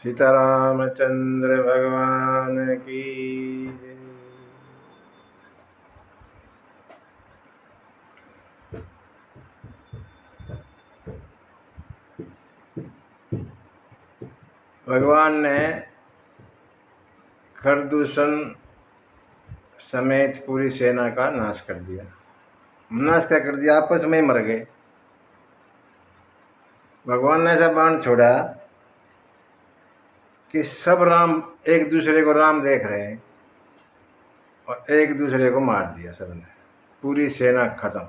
सीतारामचंद्र भगवान की जय। भगवान ने खरदूषण समेत पूरी सेना का नाश कर दिया। नाश क्या कर दिया? आपस में ही मर गए। भगवान ने ऐसा बाण छोड़ा कि सब राम एक दूसरे को राम देख रहे हैं और एक दूसरे को मार दिया सबने। पूरी सेना खत्म,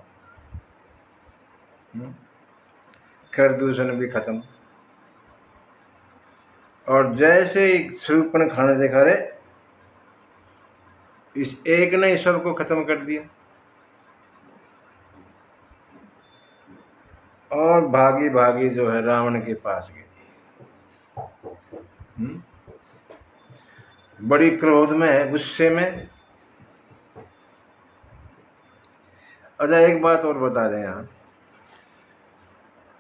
खरदूषण भी खत्म। और जैसे ही शूर्पणखा ने देखा, रे इस एक ने सबको खत्म कर दिया, और भागी भागी जो है रावण के पास गई। बड़ी क्रोध में है, गुस्से में। अच्छा, एक बात और बता दें यहाँ,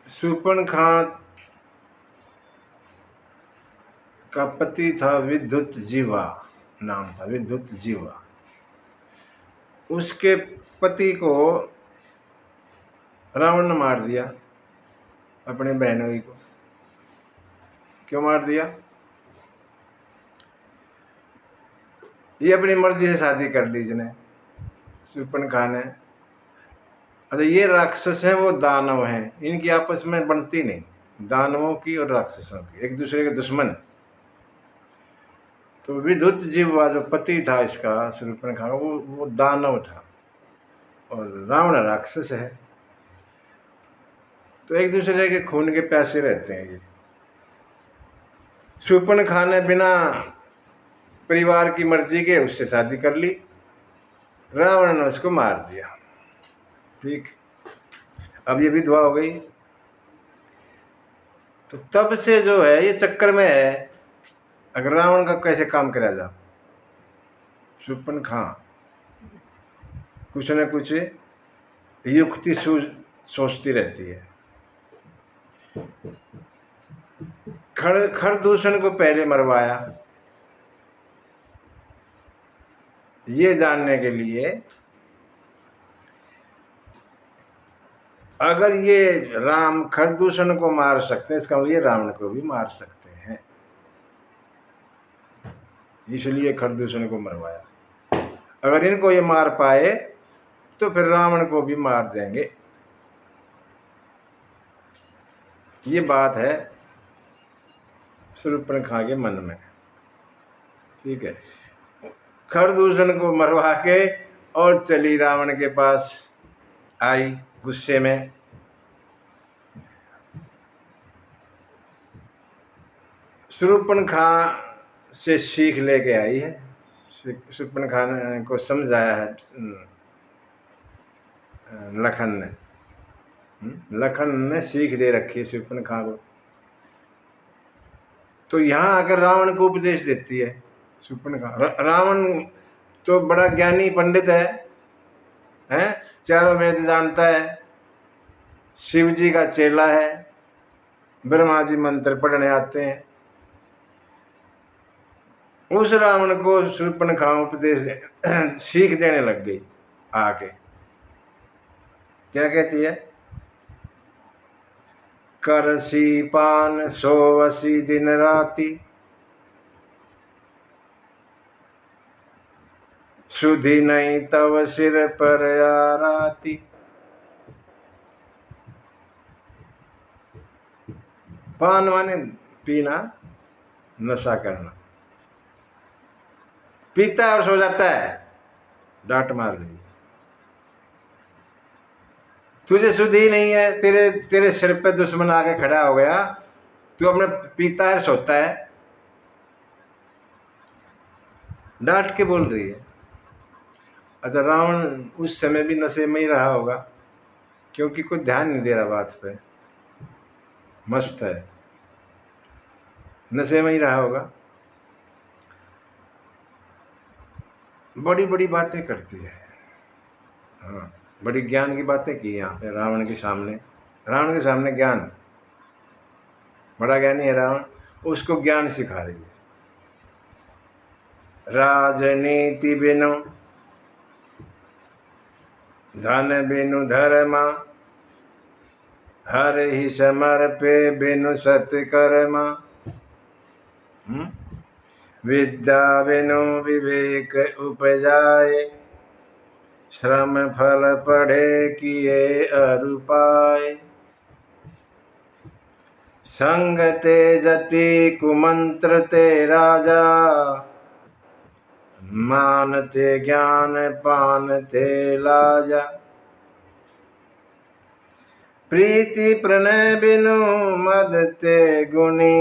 शूर्पणखा का पति था विद्युतजीवा, नाम था विद्युतजीवा। उसके पति को रावण ने मार दिया, अपने बहनोई को। क्यों मार दिया? ये अपनी मर्जी से शादी कर ली इसने, शूर्पणखा ने। अच्छा, ये राक्षस हैं, वो दानव हैं, इनकी आपस में बनती नहीं, दानवों की और राक्षसों की, एक दूसरे के दुश्मन। तो विद्युतजीवा जो पति था इसका, शूर्पणखा का, वो दानव था और रावण राक्षस है। तो एक दूसरे के खून के प्यासे रहते हैं ये। शूर्पणखा ने बिना परिवार की मर्जी के उससे शादी कर ली, रावण ने उसको मार दिया। ठीक, अब ये विधवा हो गई। तो तब से जो है ये चक्कर में है, अगर रावण का कैसे काम करा जा। शूर्पणखा कुछ न कुछ युक्ति सोचती रहती है। खरदूषण को पहले मरवाया, ये जानने के लिए अगर ये राम खरदूषण को मार सकते हैं, इसका मतलब ये रावण को भी मार सकते हैं, इसलिए खरदूषण को मरवाया। अगर इनको ये मार पाए तो फिर रावण को भी मार देंगे। ये बात है शूर्पणखा के मन में। ठीक है, खरदूषण को मरवा के और चली रावण के पास आई गुस्से में। शूर्पणखा से सीख लेके आई है। शूर्पणखा को समझाया है लखन ने। लखन ने सीख दे रखी है शूर्पणखा को। तो यहाँ आकर रावण को उपदेश देती है शूर्पणखा। रावण तो बड़ा ज्ञानी पंडित है, चारों वेद जानता है, शिव जी का चेला है, ब्रह्मा जी मंत्र पढ़ने आते हैं। उस रावण को शूर्पणखा उपदेश सीख देने लग गई आके। क्या कहती है? करसी पान सोवसी दिन राती, सुधी नहीं तव सिर पर आराती। पान माने पीना, नशा करना। पीता है और सो जाता है, डांट मार गई। तुझे सुधी नहीं है, तेरे सिर पे दुश्मन आके खड़ा हो गया, तू अपने पीता है सोता है, डांट के बोल रही है। अच्छा, रावण उस समय भी नशे में ही रहा होगा, क्योंकि कोई ध्यान नहीं दे रहा बात पे, मस्त है, नशे में ही रहा होगा। बड़ी बड़ी बातें करती है। हाँ, बड़ी ज्ञान की बातें की यहाँ पे रावण के सामने। रावण के सामने ज्ञान, बड़ा ज्ञानी है रावण। उसको ज्ञान सिखा रही है। राजनीति बिनु धन बिनु धर्मा, हर ही समर्पे बिनु सत्कर्मा। विद्या बिनु विवेक उपजाए, श्रम फल पढ़े किए अरुपाए। संग ते जति कुमंत्र ते राजा, मानते ज्ञान पानते लाजा। प्रीति प्रणय बिनु मद ते गुणी,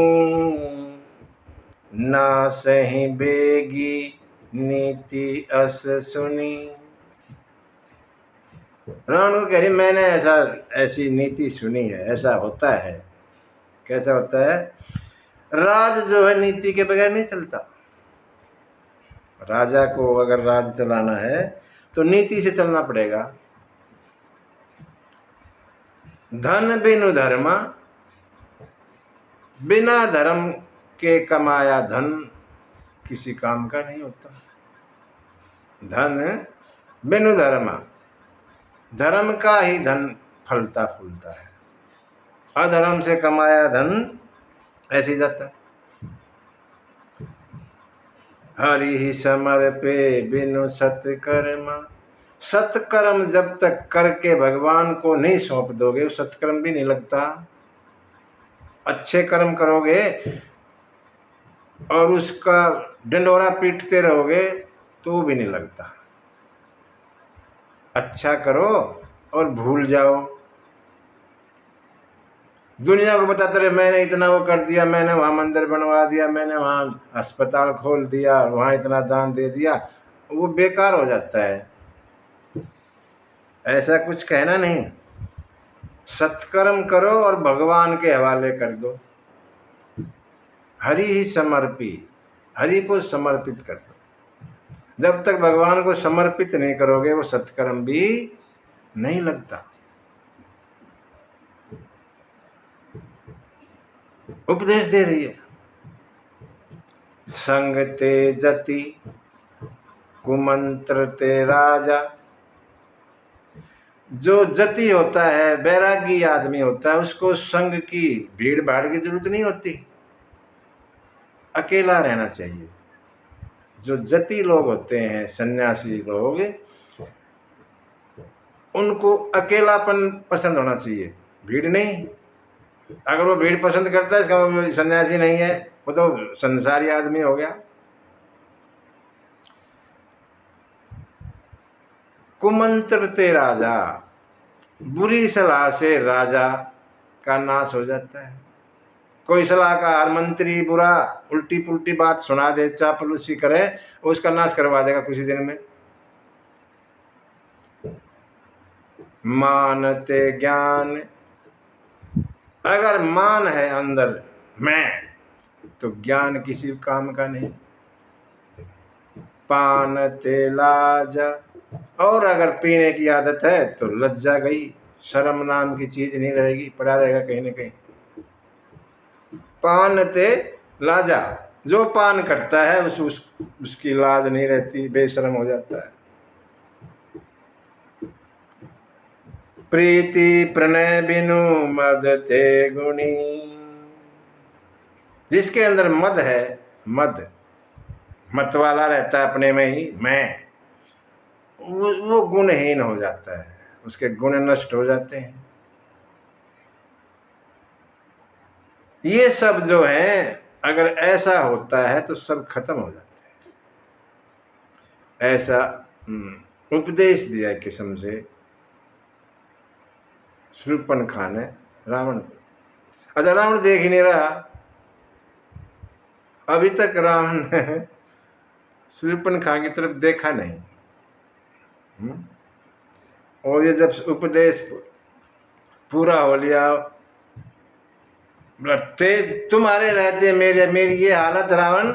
ना सही बेगी नीति अस सुनी। रावण को कह रही मैंने ऐसी नीति सुनी है, ऐसा होता है। कैसा होता है? राज जो है नीति के बगैर नहीं चलता। राजा को अगर राज चलाना है तो नीति से चलना पड़ेगा। धन बिनु धर्मा, बिना धर्म के कमाया धन किसी काम का नहीं होता। धन बिनु धर्मा, धर्म का ही धन फलता फूलता है, अधर्म से कमाया धन ऐसे ही जाता है। हरि ही समर्पे बिनु सत्कर्मा, सत्कर्म जब तक करके भगवान को नहीं सौंप दोगे वो सत्कर्म भी नहीं लगता। अच्छे कर्म करोगे और उसका डंडोरा पीटते रहोगे तो भी नहीं लगता। अच्छा करो और भूल जाओ। दुनिया को बताते रहे मैंने इतना वो कर दिया, मैंने वहाँ मंदिर बनवा दिया, मैंने वहाँ अस्पताल खोल दिया, वहाँ इतना दान दे दिया, वो बेकार हो जाता है। ऐसा कुछ कहना नहीं। सत्कर्म करो और भगवान के हवाले कर दो। हरि ही समर्पी, हरि को समर्पित कर दो। जब तक भगवान को समर्पित नहीं करोगे वो सत्कर्म भी नहीं लगता। उपदेश दे रही है। संग ते जति कुमंत्र ते राजा। जो जति होता है, बैरागी आदमी होता है, उसको संग की भीड़ भाड़ की जरूरत नहीं होती, अकेला रहना चाहिए। जो जति लोग होते हैं, सन्यासी लोग, उनको अकेलापन पसंद होना चाहिए, भीड़ नहीं। अगर वो भीड़ पसंद करता है इसका मतलब सन्यासी नहीं है, वो तो संसारी आदमी हो गया। कुमंत्र ते राजा, बुरी सलाह से राजा का नाश हो जाता है। कोई सलाहकार मंत्री बुरा उल्टी पुल्टी बात सुना दे, चापलूसी करे, उसका नाश करवा देगा कुछ ही दिन में। मानते ज्ञान, अगर मान है अंदर मैं, तो ज्ञान किसी काम का नहीं। पानते लाजा, और अगर पीने की आदत है तो लज्जा गई, शर्म नाम की चीज नहीं रहेगी, पड़ा रहेगा कहीं ना कहीं। पानते लाजा, जो पान करता है उसकी लाज नहीं रहती, बेशरम हो जाता है। प्रीति प्रणय बिनु मद ते गुणी, जिसके अंदर मद है, मत वाला रहता है अपने में ही, मैं, वो गुणहीन हो जाता है, उसके गुण नष्ट हो जाते हैं। ये सब जो है अगर ऐसा होता है तो सब खत्म हो जाता है। ऐसा उपदेश दिया किस्म से शूर्पणखा ने रावण को। अच्छा, रावण देख ही नहीं रहा, अभी तक रावण ने शूर्पणखा की तरफ देखा नहीं। और ये जब उपदेश पूरा हो लिया, तुम्हारे रहते मेरी ये हालत, रावण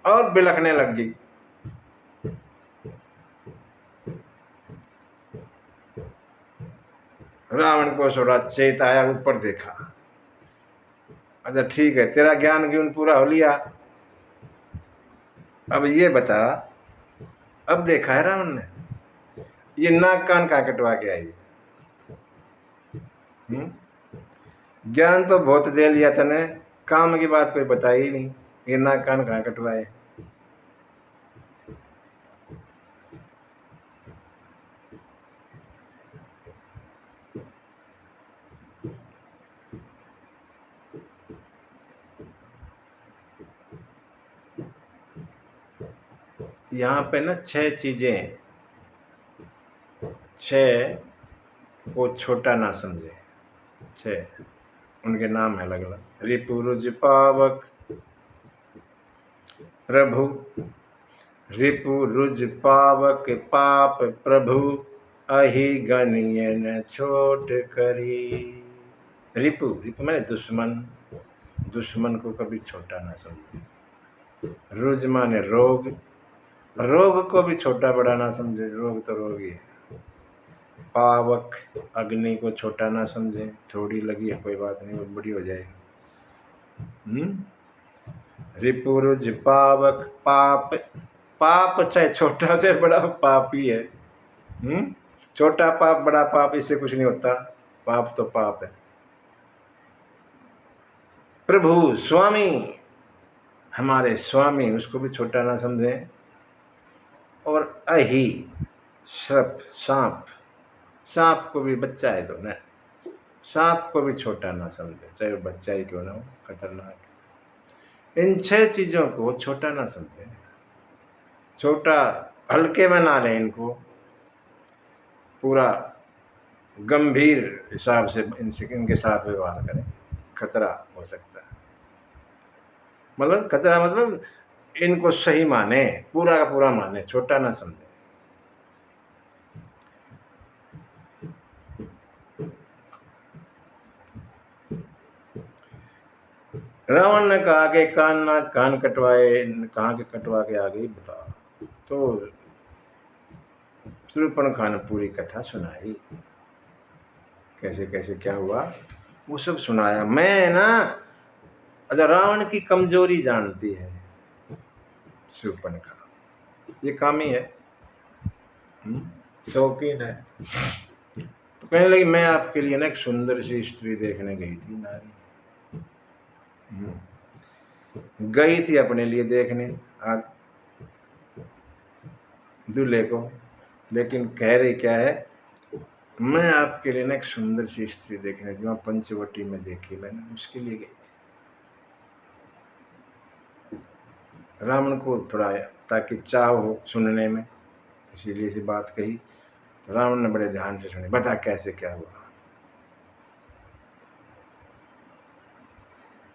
और बिलखने लग गई। रावण को थोड़ा चेत आया, ऊपर देखा, अच्छा ठीक है, तेरा ज्ञान ज्ञान पूरा हो लिया। अब ये बता, अब देखा है रावण ने, ये नाक कान कहाँ कटवा के आई? ज्ञान तो बहुत दे लिया तने, काम की बात कोई बताई ही नहीं। ये नाक कान कहाँ कटवाए? यहाँ पे ना 6 चीजें, 6 को छोटा ना समझे। 6 उनके नाम है अलग अलग। रिपुरुज पावक प्रभु, रिपुरुज पावक पाप प्रभु, अहि गणिय न छोट करी। रिपु, रिपु मैंने दुश्मन, दुश्मन को कभी छोटा ना समझे। रुज माने रोग, रोग को भी छोटा बड़ा ना समझे, रोग तो रोग ही है। पावक, अग्नि को छोटा ना समझे, थोड़ी लगी है कोई बात नहीं, वो बड़ी हो जाएगी। रिपुरुज पावक पाप, पाप चाहे छोटा चाहे बड़ा पाप ही है। छोटा पाप बड़ा पाप इससे कुछ नहीं होता, पाप तो पाप है। प्रभु स्वामी, हमारे स्वामी, उसको भी छोटा ना समझें। और अहि, सर्प सांप, सांप को भी बच्चा है तो न, सांप को भी छोटा ना समझे, चाहे वो बच्चा ही क्यों ना हो, खतरनाक। इन 6 चीजों को छोटा ना समझे, छोटा हल्के में ना लें इनको, पूरा गंभीर हिसाब से इनके साथ व्यवहार करें, खतरा हो सकता है। मतलब खतरा मतलब इनको सही माने, पूरा का पूरा माने, छोटा ना समझे। रावण ने कहा कि कान कटवाए, कहाँ के कटवा के आ गई बता। तो शूर्पणखा ने पूरी कथा सुनाई, कैसे कैसे क्या हुआ वो सब सुनाया। मैं ना, अच्छा रावण की कमजोरी जानती है शूर्पणखा, ये कामी है, शौकीन है। तो कहने लगी मैं आपके लिए ना एक सुंदर सी स्त्री देखने गई थी, नारी गई थी अपने लिए देखने आज दूल्हे को, लेकिन कह रही क्या है, मैं आपके लिए ना एक सुंदर सी स्त्री देखने थी, वहां पंचवटी में देखी मैंने, उसके लिए गई थी। रावण को थोड़ा ताकि चाह हो सुनने में, इसीलिए से बात कही। तो रावण ने बड़े ध्यान से सुनी, बता कैसे क्या हुआ।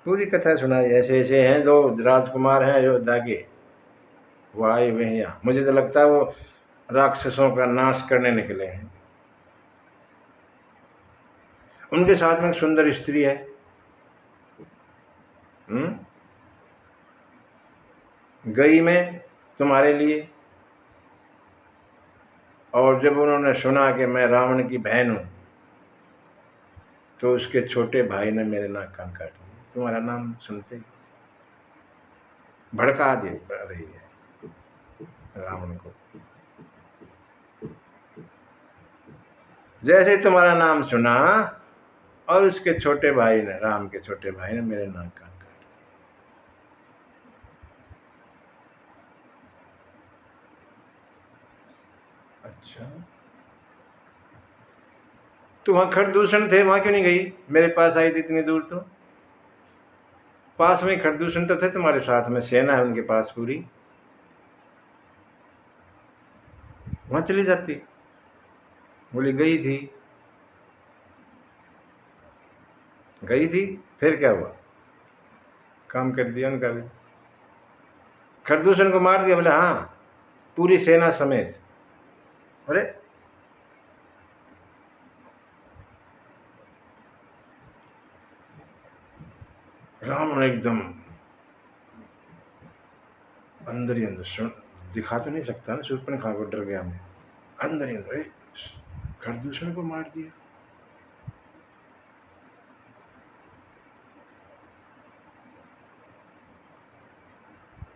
पूरी कथा सुनाई, ऐसे ऐसे हैं 2 राजकुमार हैं अयोध्या के, वो आए हुए हैं यहाँ, मुझे तो लगता है वो राक्षसों का नाश करने निकले हैं। उनके साथ में एक सुंदर स्त्री है, गई मैं तुम्हारे लिए, और जब उन्होंने सुना कि मैं रावण की बहन हूं, तो उसके छोटे भाई ने मेरे नाक कान काट दिए, तुम्हारा नाम सुनते ही भड़का दे रही है रावण को। जैसे तुम्हारा नाम सुना, और उसके छोटे भाई ने, राम के छोटे भाई ने मेरे नाक कान काट दिए। अच्छा, तो वहां खरदूषण थे, वहां क्यों नहीं गई? मेरे पास आई थी इतनी दूर, तो पास में खरदूषण तो थे तुम्हारे साथ में, सेना है उनके पास पूरी, वहां चली जाती। बोली गई थी, गई थी, फिर क्या हुआ? काम कर दिया उनका भी, खरदूषण को मार दिया। बोले हाँ, पूरी सेना समेत। अरे रावण एकदम अंदर ही अंदर, सुन दिखा तो नहीं सकता ना, शूर्पणखा को डर गया मैं, अंदर ही अंदर खरदूषण को मार दिया।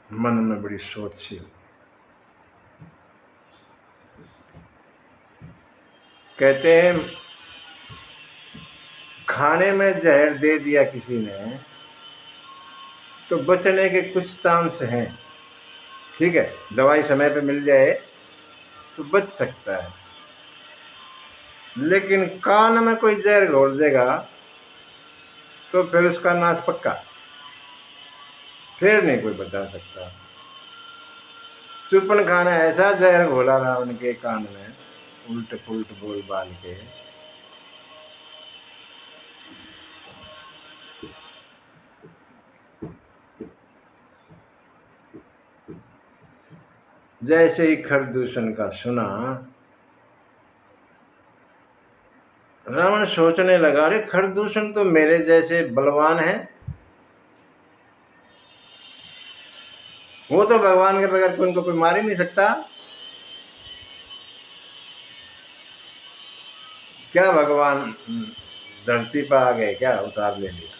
मन में बड़ी सोच सी हुई। कहते हैं खाने में जहर दे दिया किसी ने तो बचने के कुछ चांस हैं, ठीक है, दवाई समय पे मिल जाए तो बच सकता है, लेकिन कान में कोई जहर घोल देगा तो फिर उसका नाश पक्का, फिर नहीं कोई बता सकता। चुपन खाना ऐसा जहर घोला रावण के कान में, उल्ट पुल्ट बोल बाल के, जैसे ही खरदूषण का सुना रावण सोचने लगा, अरे खरदूषण तो मेरे जैसे बलवान है, वो तो भगवान के बगैर उनको कोई मार ही नहीं सकता। क्या भगवान धरती पर आ गए क्या, उतार ले लिया?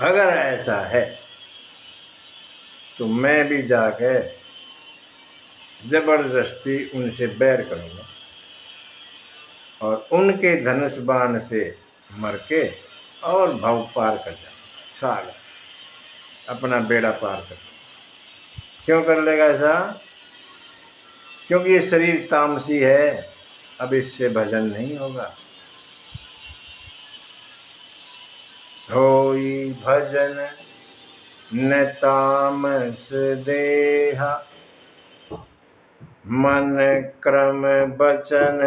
अगर ऐसा है तो मैं भी जाके जबरदस्ती उनसे बैर करूंगा और उनके धनुष बाण से मर के और भव पार कर जाऊंगा, सागर अपना बेड़ा पार कर। क्यों कर लेगा ऐसा? क्योंकि ये शरीर तामसी है, अब इससे भजन नहीं होगा। होई भजन न तामस देहा, मन क्रम बचन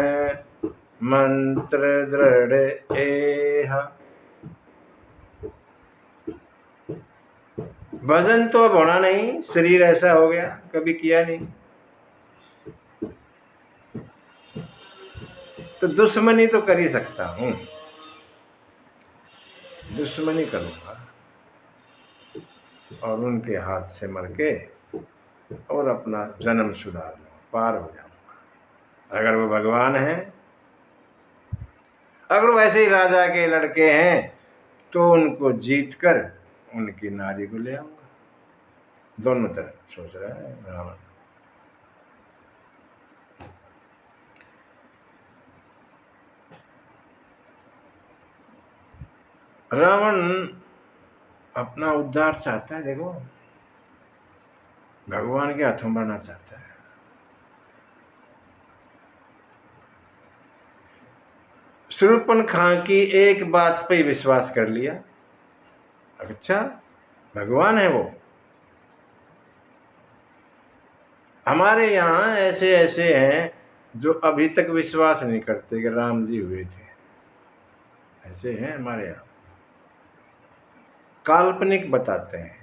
मंत्र दृढ़ एहा। भजन तो अब होना नहीं, शरीर ऐसा हो गया, कभी किया नहीं, तो दुश्मनी तो कर ही सकता हूं, दुश्मनी करूंगा और उनके हाथ से मर के और अपना जन्म सुधार लूंगा, पार हो जाऊंगा। अगर वो भगवान है, अगर वैसे ही राजा के लड़के हैं तो उनको जीत कर उनकी नारी को ले आऊंगा। दोनों तरह सोच रहा है रावण। रावण अपना उद्धार चाहता है, देखो भगवान के हाथों बढ़ना चाहता है। शूर्पणखा की एक बात पे विश्वास कर लिया, अच्छा भगवान है वो। हमारे यहाँ ऐसे ऐसे हैं जो अभी तक विश्वास नहीं करते कि राम जी हुए थे, ऐसे हैं हमारे यहाँ, काल्पनिक बताते हैं,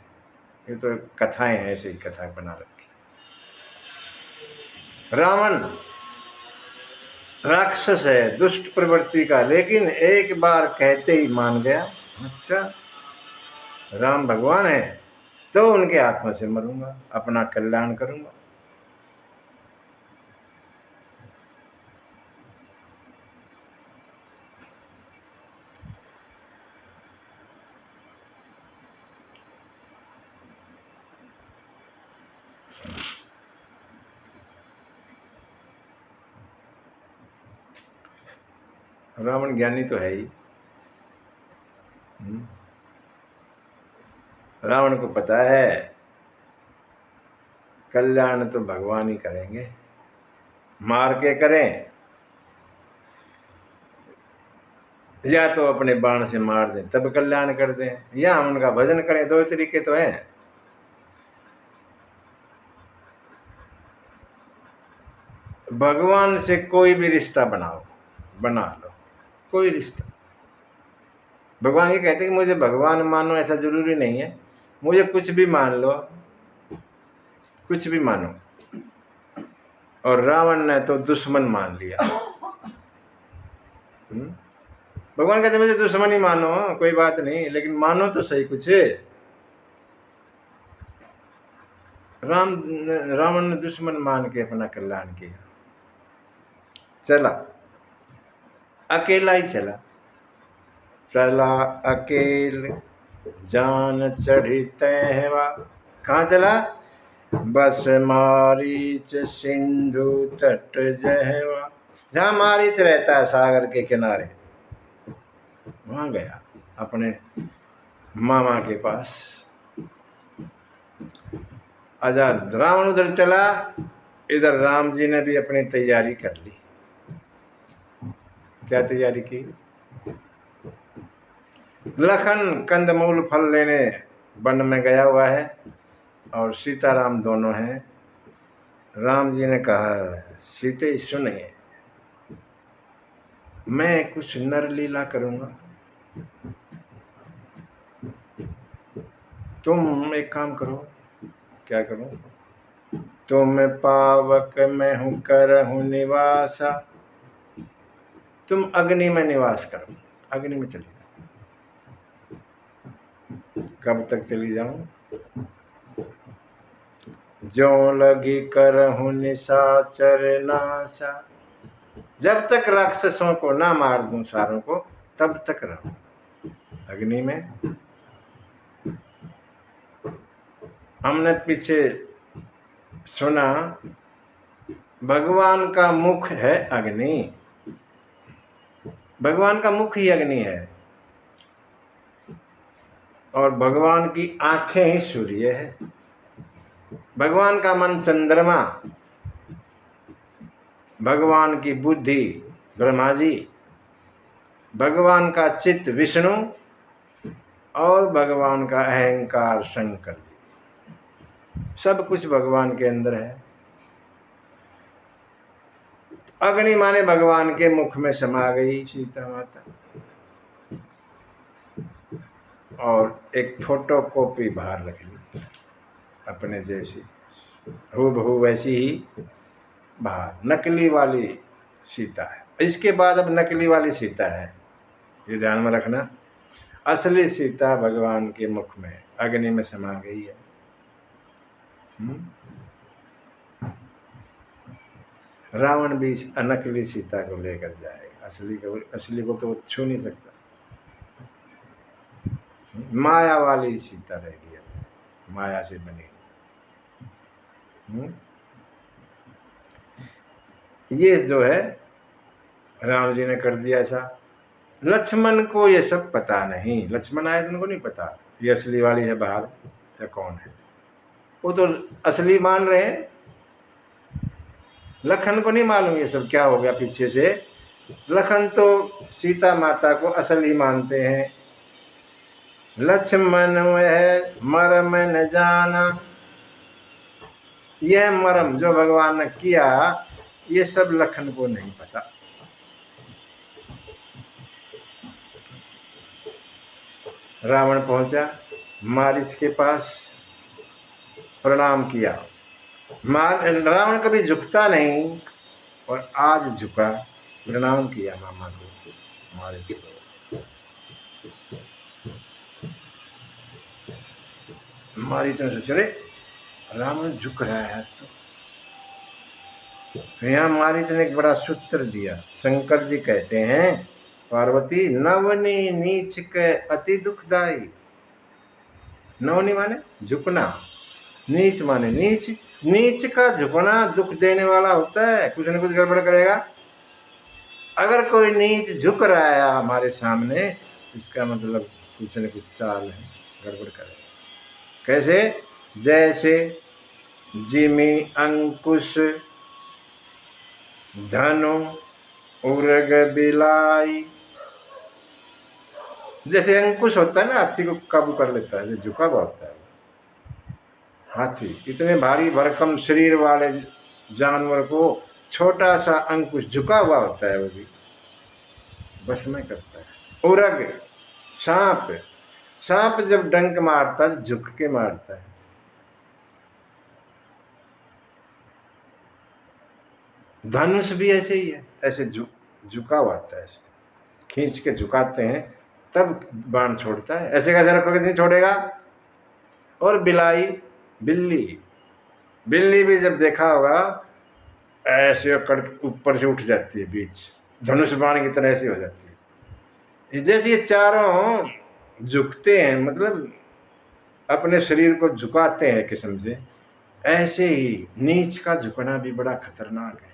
ये तो कथाएं हैं, ऐसे ही कथा बना रखी। रावण राक्षस है, दुष्ट प्रवृत्ति का, लेकिन एक बार कहते ही मान गया, अच्छा राम भगवान है तो उनके हाथों से मरूंगा, अपना कल्याण करूंगा। रावण ज्ञानी तो है ही, रावण को पता है कल्याण तो भगवान ही करेंगे, मार के करें या तो अपने बाण से मार दें तब कल्याण कर दें, या हम उनका भजन करें, दो तरीके तो हैं। भगवान से कोई भी रिश्ता बना लो, कोई रिश्ता। भगवान ये कहते हैं कि मुझे भगवान मानो, ऐसा जरूरी नहीं है, मुझे कुछ भी मान लो, कुछ भी मानो। और रावण ने तो दुश्मन मान लिया। भगवान कहते मुझे दुश्मन ही मानो, कोई बात नहीं, लेकिन मानो तो सही कुछ। रावण ने दुश्मन मान के अपना कल्याण किया, चला अकेला ही चला, चला अकेले जान चढ़ी तहवा। कहाँ चला? बस मारीच सिंधु तट जहवा। जहाँ मारीच रहता है सागर के किनारे, वहां गया अपने मामा के पास। आजाद रावण उधर चला, इधर राम जी ने भी अपनी तैयारी कर ली। क्या तैयारी की? लखन कंदमूल फल लेने वन में गया हुआ है और सीताराम दोनों हैं। राम जी ने कहा, सीते सुनिए, मैं कुछ नरलीला करूंगा, तुम एक काम करो। क्या करूं? तुम पावक मैं हूं करहूं निवासा, तुम अग्नि में निवास करो, अग्नि में चली जाओ। कब तक चली जाऊं? जो लगी करहूं निशाचर नाशा, जब तक राक्षसों को ना मार दूं सारों को, तब तक रहूं अग्नि में। हमने पीछे सुना भगवान का मुख है अग्नि, भगवान का मुख ही अग्नि है और भगवान की आंखें ही सूर्य है, भगवान का मन चंद्रमा, भगवान की बुद्धि ब्रह्मा जी, भगवान का चित्त विष्णु और भगवान का अहंकार शंकर जी। सब कुछ भगवान के अंदर है। अग्नि माने भगवान के मुख में समा गई सीता माता और एक फोटो कॉपी बाहर रख ली अपने जैसी, हूबहू वैसी ही बाहर, नकली वाली सीता है। इसके बाद अब नकली वाली सीता है, ये ध्यान में रखना। असली सीता भगवान के मुख में अग्नि में समा गई है। रावण भी नकली सीता को लेकर जाएगा, असली को तो छू नहीं सकता। माया वाली सीता रहेगी, माया से बनी। ये जो है राम जी ने कर दिया ऐसा। लक्ष्मण को ये सब पता नहीं, लक्ष्मण आए तो उनको नहीं पता ये असली वाली है बाहर या कौन है। वो तो असली मान रहे हैं, लखन को नहीं मालूम ये सब क्या हो गया पीछे से। लखन तो सीता माता को असली मानते हैं। लक्ष्मण वह मरम न जाना, यह मरम जो भगवान ने किया ये सब लखन को नहीं पता। रावण पहुंचा मारीच के पास, प्रणाम किया। रावण कभी झुकता नहीं और आज झुका, प्रणाम किया मामा को, मारीच को। मारीच ने सोचा, अरे रावण झुक रहा है तो यहाँ मारीच ने एक बड़ा सूत्र दिया। शंकर जी कहते हैं, पार्वती नवनी नीच के अति दुखदाई। नवनी माने झुकना, नीच माने नीच, नीच का झुकना दुख देने वाला होता है, कुछ न कुछ गड़बड़ करेगा। अगर कोई नीच झुक रहा है हमारे सामने, इसका मतलब कुछ न कुछ चाल है, गड़बड़ करेगा। कैसे? जैसे जिमी अंकुश धनु उर्ग बिलाई। जैसे अंकुश होता है ना, हाथी को काबू कर लेता है, जो झुका हुआ होता है हाथी, इतने भारी भरकम शरीर वाले जानवर को छोटा सा अंकुश झुका हुआ होता है, वो भी बस में करता है। उर्ग सांप, सांप जब डंक मारता है झुक के मारता है। धनुष भी ऐसे ही है, ऐसे झुका हुआ होता है, ऐसे खींच के झुकाते हैं तब बाण छोड़ता है, ऐसे कैसे रखोगे नहीं छोड़ेगा। और बिलाई, बिल्ली, बिल्ली भी जब देखा होगा ऐसे ऊपर से उठ जाती है, बीच धनुष बाण की तरह ऐसी हो जाती है। जैसे ये चारों झुकते हैं, मतलब अपने शरीर को झुकाते हैं किस्म से, ऐसे ही नीच का झुकना भी बड़ा खतरनाक है।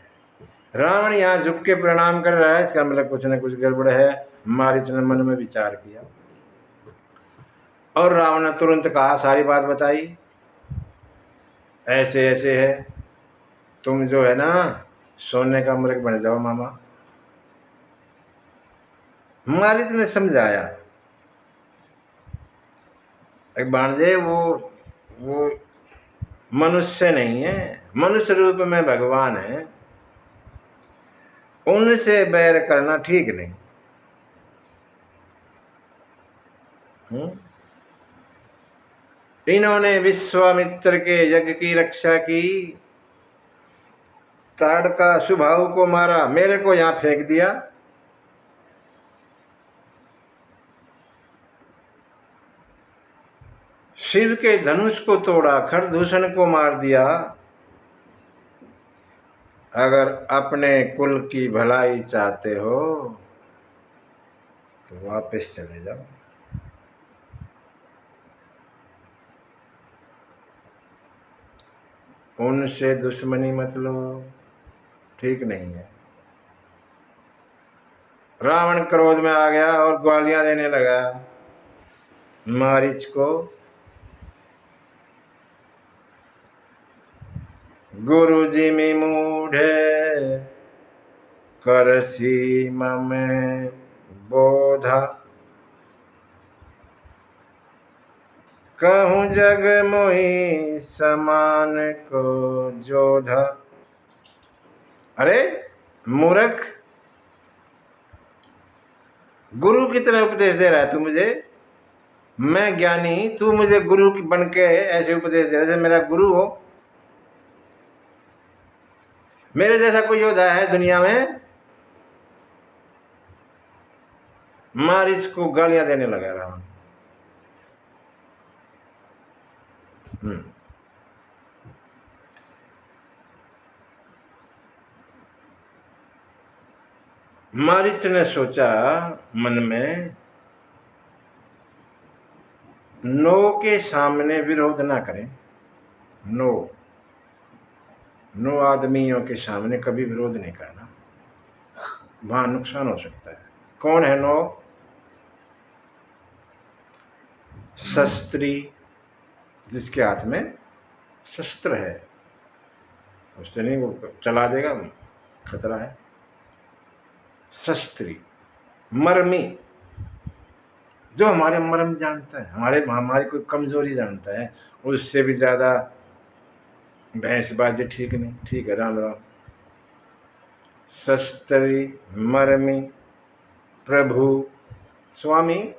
रावण यहाँ झुक के प्रणाम कर रहा है, इसका मतलब कुछ न कुछ गड़बड़ है। मारीच ने मन में विचार किया और रावण ने तुरंत कहा, सारी बात बताई, ऐसे ऐसे है, तुम जो है ना सोने का मृग बन जाओ मामा। मारीच ने समझाया, एक भांजे वो मनुष्य नहीं है, मनुष्य रूप में भगवान है, उनसे बैर करना ठीक नहीं। इन्होंने विश्वामित्र के यज्ञ की रक्षा की, ताड़का सुबाहु को मारा, मेरे को यहां फेंक दिया। शिव के धनुष को तोड़ा, खरदूषण को मार दिया। अगर अपने कुल की भलाई चाहते हो तो वापस चले जाओ। उनसे दुश्मनी मत लो, ठीक नहीं है। रावण क्रोध में आ गया और गालियां देने लगा मारीच को। गुरुजी में मूढ़े करसी में बोधा, कहूँ जग मोहि समान को जोधा। अरे मूर्ख, गुरु की तरह उपदेश दे रहा है तू मुझे। मैं ज्ञानी, तू मुझे गुरु बन के ऐसे उपदेश दे रहा है जैसे मेरा गुरु हो। मेरे जैसा कोई योद्धा है दुनिया में? मारीच को गालियां देने लगा रावण। मारीच ने सोचा मन में, नो के सामने विरोध ना करें। नो आदमियों के सामने कभी विरोध नहीं करना, वहां नुकसान हो सकता है। कौन है नो? शस्त्री, जिसके हाथ में शस्त्र है, उससे नहीं वो चला देगा, खतरा है। शस्त्री, मर्मी, जो हमारे मर्म जानता है, हमारी कोई कमजोरी जानता है, उससे भी ज्यादा भैंसबाजी ठीक नहीं। ठीक है, राम राम। शस्त्री, मर्मी, प्रभु, स्वामी,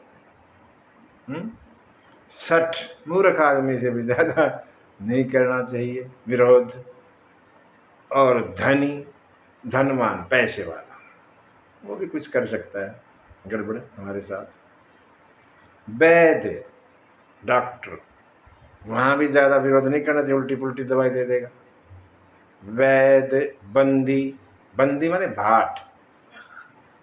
सठ, मूर्ख आदमी से भी ज्यादा नहीं करना चाहिए विरोध। और धनी, धनवान, पैसे वाला, वो भी कुछ कर सकता है गड़बड़ हमारे साथ। वैद्य, डॉक्टर, वहां भी ज्यादा विरोध नहीं करना चाहिए, उल्टी पुल्टी दवाई दे देगा। वैद्य, बंदी, बंदी माने भाट,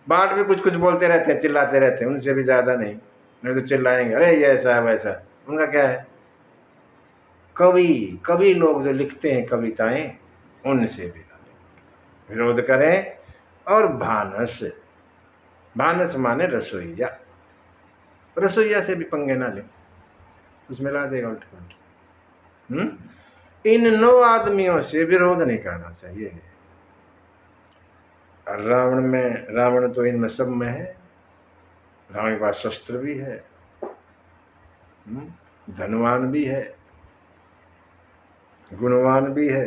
भाट भी कुछ कुछ बोलते रहते हैं, चिल्लाते रहते हैं, उनसे भी ज्यादा नहीं तो चिल्लाएंगे, अरे ये ऐसा है वैसा। उनका क्या है? कवि लोग जो लिखते हैं कविताएं, उनसे भी विरोध करें। और भानस, भानस माने रसोईया, रसोईया से भी पंगे ना ले, उसमें ला देगा उल्ट पुल्ट। इन 9 आदमियों से विरोध नहीं करना चाहिए। रावण तो इनमें सब में है। रावण के पास शस्त्र भी है, धनवान भी है, गुणवान भी है,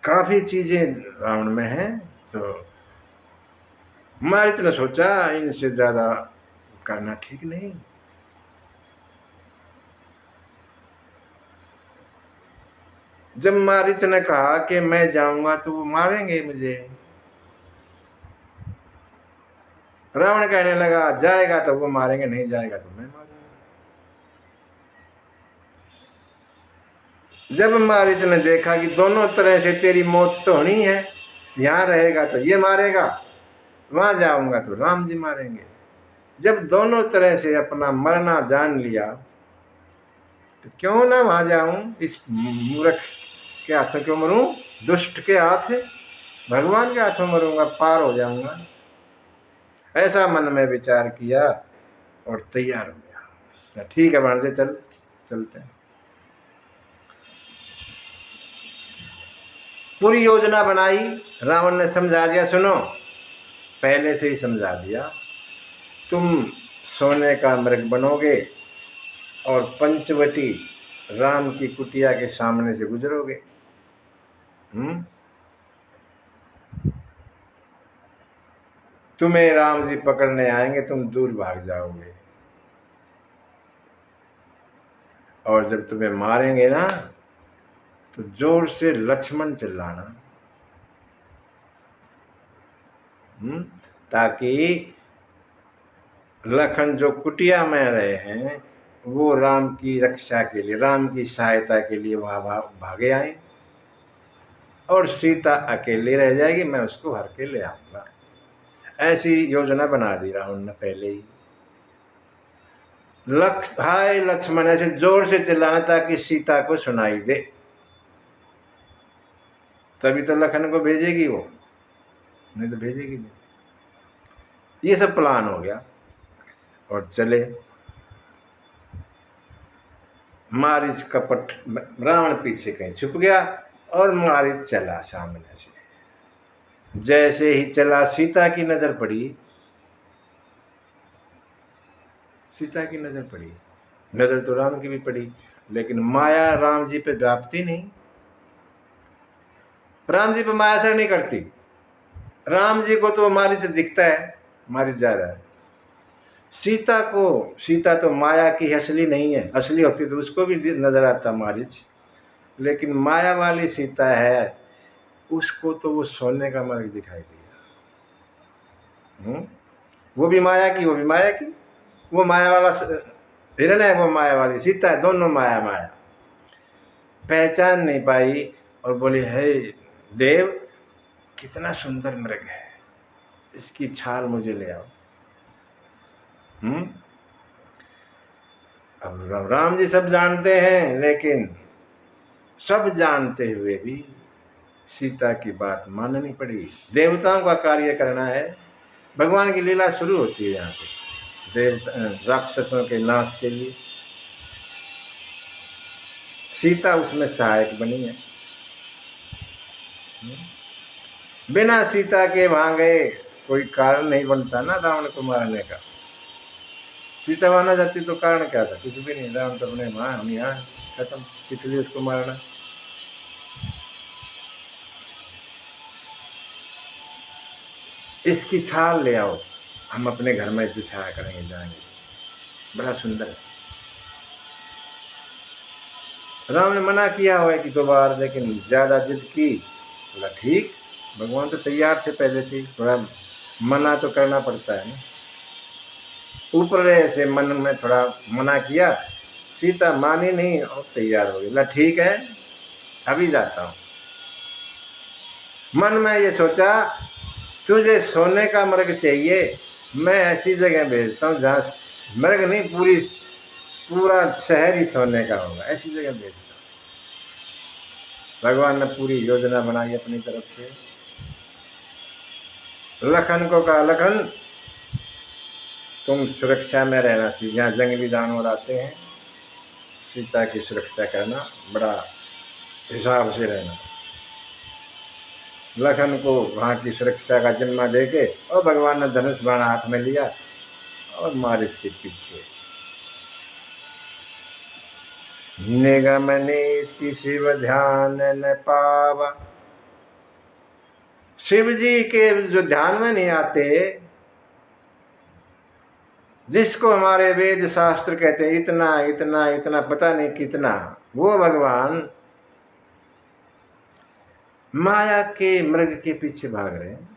काफी चीजें रावण में हैं। तो मारीच ने सोचा इनसे ज्यादा करना ठीक नहीं। जब मारीच ने कहा कि मैं जाऊंगा तो वो मारेंगे मुझे, रावण कहने लगा जाएगा तो वो मारेंगे, नहीं जाएगा तो मैं मारूंगा। जब मारीच ने देखा कि दोनों तरह से तेरी मौत तो होनी है, यहां रहेगा तो ये मारेगा, वहां जाऊंगा तो राम जी मारेंगे, जब दोनों तरह से अपना मरना जान लिया तो क्यों ना वहां जाऊं, इस मूर्ख के हाथों क्यों मरूं, दुष्ट के हाथ, भगवान के हाथों मरूंगा, पार हो जाऊंगा। ऐसा मन में विचार किया और तैयार हो गया। ठीक है भाणजे, चलते हैं। पूरी योजना बनाई, रावण ने समझा दिया, सुनो, पहले से ही समझा दिया, तुम सोने का मृग बनोगे और पंचवटी राम की कुटिया के सामने से गुजरोगे। तुम्हें राम जी पकड़ने आएंगे, तुम दूर भाग जाओगे, और जब तुम्हें मारेंगे ना तो जोर से लक्ष्मण चिल्लाना, ताकि लखन जो कुटिया में रहे हैं वो राम की रक्षा के लिए, राम की सहायता के लिए वहां भागे आए, और सीता अकेली रह जाएगी, मैं उसको हर के ले आऊंगा। ऐसी योजना बना दी रावण ने पहले ही। हाय लक्ष्मण ऐसे जोर से चिल्लाना ताकि सीता को सुनाई दे, तभी तो लखन को भेजेगी वो, नहीं तो भेजेगी नहीं। ये सब प्लान हो गया और चले। मारीच कपट, रावण पीछे कहीं छुप गया और मारीच चला सामने से। जैसे ही चला सीता की नजर पड़ी, सीता की नजर पड़ी, नजर तो राम की भी पड़ी, लेकिन माया राम जी पे व्यापती नहीं, राम जी पे माया असर नहीं करती। राम जी को तो मारीच दिखता है, मारीच जा रहा है। सीता को, सीता तो माया की असली नहीं है, असली होती तो उसको भी नजर आता मारीच, लेकिन माया वाली सीता है, उसको तो वो सोने का मर्ग दिखाई दिया। वो भी माया की, वो भी माया की, वो माया वाला हिरण है, वो माया वाली सीता है, दोनों माया माया। पहचान नहीं पाई और बोली, हे देव, कितना सुंदर मृग है, इसकी छाल मुझे ले आओ। अब राम जी सब जानते हैं, लेकिन सब जानते हुए भी सीता की बात माननी पड़ी। देवताओं का कार्य करना है, भगवान की लीला शुरू होती है यहाँ से, राक्षसों के नाश के लिए। सीता उसमें सहायक बनी है। बिना सीता के वहां गए कोई कारण नहीं बनता ना रावण को मारने का। सीता वहां ना जाती तो कारण क्या था, कुछ भी नहीं, रावण तो अपने वहां, हम यहाँ, खत्म, इसलिए उसको मारना। इसकी छाल ले आओ, हम अपने घर में बिछाया करेंगे, जाएंगे, बड़ा सुंदर है। राम ने मना किया हुआ है कि 2 बार, लेकिन ज्यादा जिद की, बोला ठीक, भगवान तो तैयार थे पहले से, थोड़ा मना तो करना पड़ता है ना। ऊपर से मन में थोड़ा मना किया, सीता मानी नहीं और तैयार हो गई, बोला ठीक है, अभी जाता हूं। मन में ये सोचा, तुझे सोने का मृग चाहिए, मैं ऐसी जगह भेजता हूँ जहाँ मृग नहीं, पूरा शहर ही सोने का होगा, ऐसी जगह भेजता हूँ। भगवान ने पूरी योजना बनाई अपनी तरफ से। लखन को कहा, लखन तुम सुरक्षा में रहना, जहाँ जंगली जानवर आते हैं, सीता की सुरक्षा करना, बड़ा हिसाब से रहना। लखन को वहाँ की सुरक्षा का जिम्मा देके और भगवान ने धनुष बाण हाथ में लिया और मारिस के पीछे। निगम नीति शिव ध्यान न पावा, शिव जी के जो ध्यान में नहीं आते, जिसको हमारे वेद शास्त्र कहते हैं इतना इतना इतना पता नहीं कितना, वो भगवान माया के मृग के पीछे भाग रहे हैं।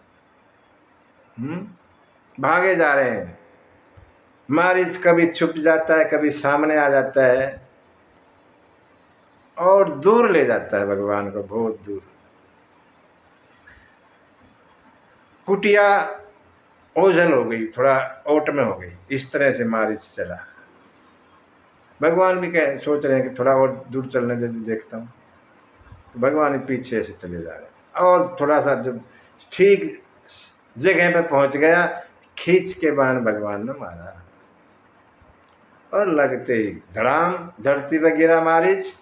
भागे जा रहे हैं। मारीच कभी छुप जाता है, कभी सामने आ जाता है और दूर ले जाता है भगवान को, बहुत दूर। कुटिया, ओझल हो गई, थोड़ा ओट में हो गई। इस तरह से मारीच चला। भगवान भी कह सोच रहे हैं कि थोड़ा और दूर चलने दे, देखता हूँ। तो भगवान पीछे से चले जा रहे हैं, और थोड़ा सा जब ठीक जगह पे पहुंच गया, खींच के बाण भगवान ने मारा, और लगते ही धड़ाम धरती पे गिरा मारीच,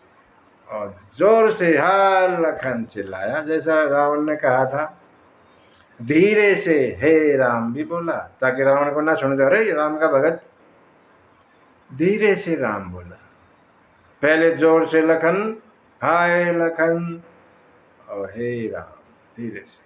और जोर से हा लखन चिल्लाया, जैसा रावण ने कहा था। धीरे से हे राम भी बोला, ताकि रावण को ना सुन जाए, अरे राम का भगत। धीरे से राम बोला, पहले जोर से लखन, हाय लखन, और हे राम, धीरे से।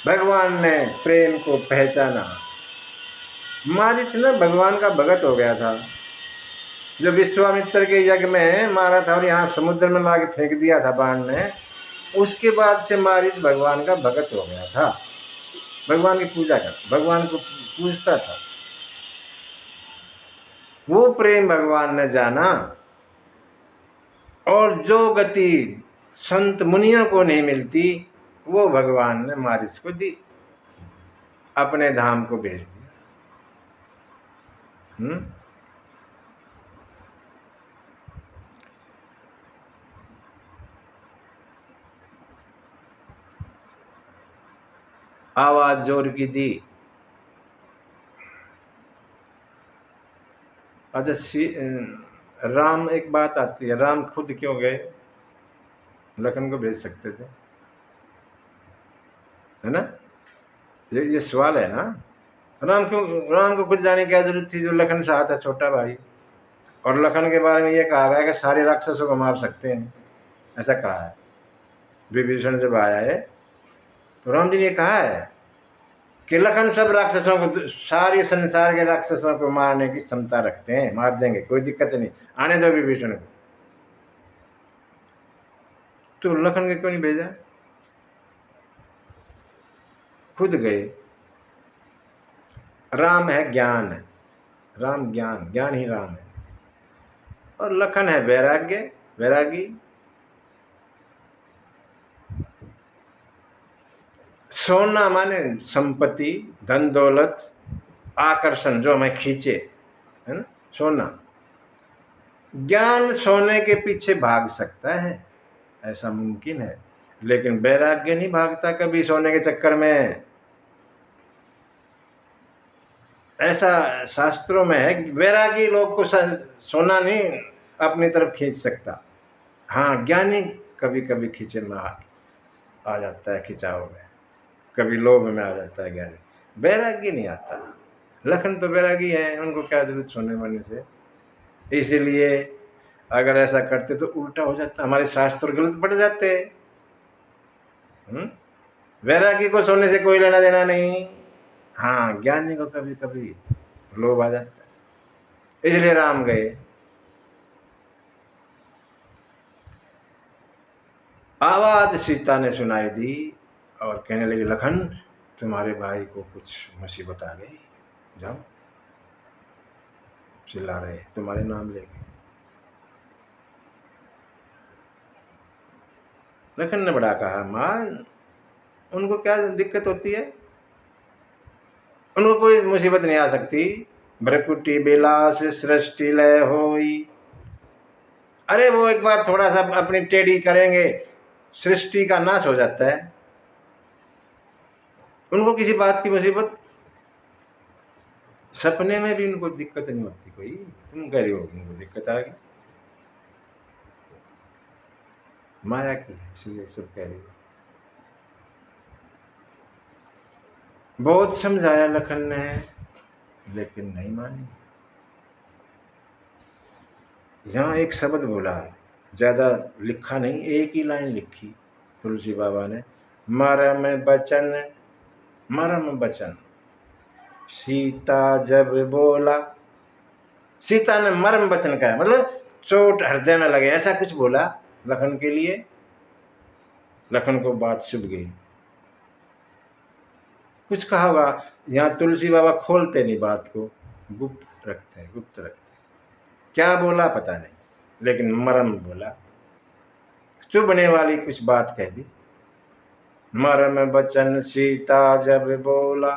भगवान ने प्रेम को पहचाना। मारीच ना भगवान का भगत हो गया था। जो विश्वामित्र के यज्ञ में मारा था और यहाँ समुद्र में लाके फेंक दिया था बाण ने, उसके बाद से मारीच भगवान का भगत हो गया था। भगवान की पूजा करता, भगवान को पूजता था। वो प्रेम भगवान ने जाना, और जो गति संत मुनियों को नहीं मिलती, वो भगवान ने मारीच को दी, अपने धाम को भेज दिया। आवाज जोर की दी। अच्छा, राम, एक बात आती है, राम खुद क्यों गए? लखन को भेज सकते थे, है ना? ये सवाल है ना। राम को खुद जाने की क्या जरूरत थी? जो लखन साथ है, छोटा भाई, और लखन के बारे में ये कहा गया कि सारे राक्षसों को मार सकते हैं, ऐसा कहा है। विभीषण जब आया है तो राम जी ने कहा है कि लखन सब राक्षसों को, सारे संसार के राक्षसों को मारने की क्षमता रखते हैं, मार देंगे, कोई दिक्कत नहीं, आने दो विभीषण को। तो लखन को क्यों नहीं भेजा? खुद गए। राम है ज्ञान है, राम ज्ञान, ज्ञान ही राम है, और लखन है वैराग्य, वैरागी। सोना माने संपत्ति, धन दौलत, आकर्षण, जो हमें खींचे, है ना, सोना। ज्ञान सोने के पीछे भाग सकता है, ऐसा मुमकिन है, लेकिन वैराग्य नहीं भागता कभी सोने के चक्कर में। ऐसा शास्त्रों में है कि वैरागी लोग को सोना नहीं अपनी तरफ खींच सकता। हाँ, ज्ञानी कभी कभी खींचे में आ जाता है, खिंचाव में, कभी लोभ में आ जाता है ज्ञानी, वैरागी नहीं आता। लखन तो वैरागी है, उनको क्या जरूरत सोने वोने से। इसीलिए अगर ऐसा करते तो उल्टा हो जाता, हमारे शास्त्र गलत पड़ जाते। वैरागी को सोने से कोई लेना देना नहीं, हाँ, ज्ञानी को कभी कभी लोभ आ जाता है, इसलिए राम गए। आवाज सीता ने सुनाई दी और कहने लगी, लखन, तुम्हारे भाई को कुछ मुसीबत आ गई, जाओ। चिल्ला रहे तुम्हारे नाम लेके। लखन ने बड़ा कहा, मां, उनको क्या दिक्कत होती है? उनको कोई मुसीबत नहीं आ सकती। भ्रकुटी बिलास सृष्टि लय होई। अरे वो एक बार थोड़ा सा अपनी टेढ़ी करेंगे, सृष्टि का नाश हो जाता है। उनको किसी बात की मुसीबत, सपने में भी उनको दिक्कत नहीं होती कोई। तुम कह रही हो उनको दिक्कत आ गई, माया की, इसलिए सब कह रही हो। बहुत समझाया लखन ने, लेकिन नहीं मानी। यहाँ एक शब्द बोला, ज्यादा लिखा नहीं, एक ही लाइन लिखी तुलसी बाबा ने, मरम बचन, मरम बचन। सीता जब बोला, सीता ने मरम वचन कहा, मतलब चोट हृदय में लगे, ऐसा कुछ बोला लखन के लिए। लखन को बात चुभ गई। कुछ कहा होगा, यहाँ तुलसी बाबा खोलते नहीं बात को, गुप्त रखते हैं, गुप्त रखते हैं। क्या बोला पता नहीं, लेकिन मरम बोला, चुभने वाली कुछ बात कह दी। मरम बचन सीता जब बोला,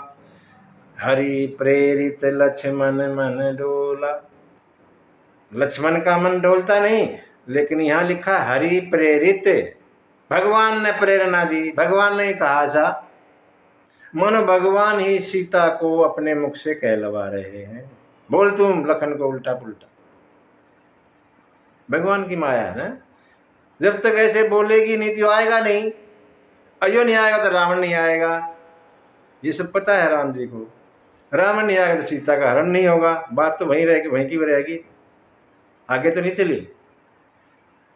हरि प्रेरित लक्ष्मण मन डोला। लक्ष्मण का मन डोलता नहीं, लेकिन यहां लिखा हरि प्रेरित, भगवान ने प्रेरणा दी, भगवान ने कहा था। मानो भगवान ही सीता को अपने मुख से कहलवा रहे हैं, बोल तुम लखन को उल्टा पुल्टा। भगवान की माया है ना, जब तक ऐसे बोलेगी नहीं तो आएगा नहीं। अयो नहीं आएगा तो रावण नहीं आएगा, ये सब पता है राम जी को। रावण नहीं आएगा तो सीता का हरण नहीं होगा, बात तो वहीं रहेगी, वहीं की रहेगी, आगे तो नहीं चली।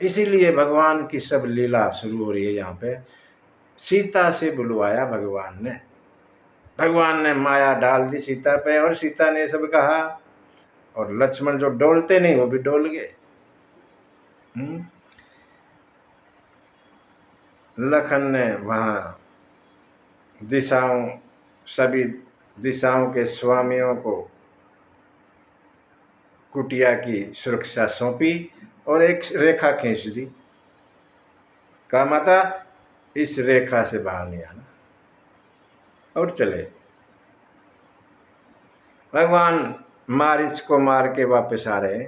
इसीलिए भगवान की सब लीला शुरू हो रही है यहाँ पे। सीता से बुलवाया भगवान ने माया डाल दी सीता पे, और सीता ने सब कहा, और लक्ष्मण जो डोलते नहीं वो भी डोल गए। लखन ने वहां दिशाओं, सभी दिशाओं के स्वामियों को कुटिया की सुरक्षा सौंपी और एक रेखा खींच दी। कहा माता इस रेखा से बाहर नहीं आना, और चले। भगवान मारीच को मार के वापस आ रहे,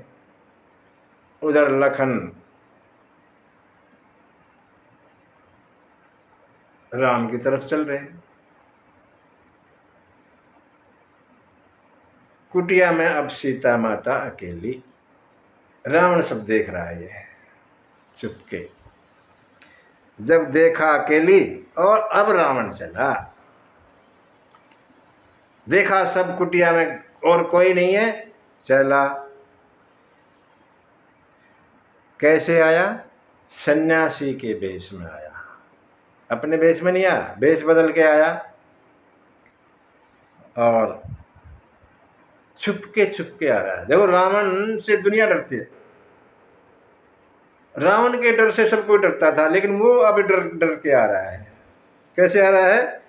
उधर लखन राम की तरफ चल रहे। कुटिया में अब सीता माता अकेली, रावण सब देख रहा है ये चुपके। जब देखा अकेली, और अब रावण चला, देखा सब कुटिया में और कोई नहीं है, चला। कैसे आया? सन्यासी के वेश में आया, अपने वेश में नहीं आया, वेश बदल के आया, और छुपके आ रहा है। देखो रावण से दुनिया डरती है, रावण के डर से सब कोई डरता था, लेकिन वो अब डर के आ रहा है। कैसे आ रहा है?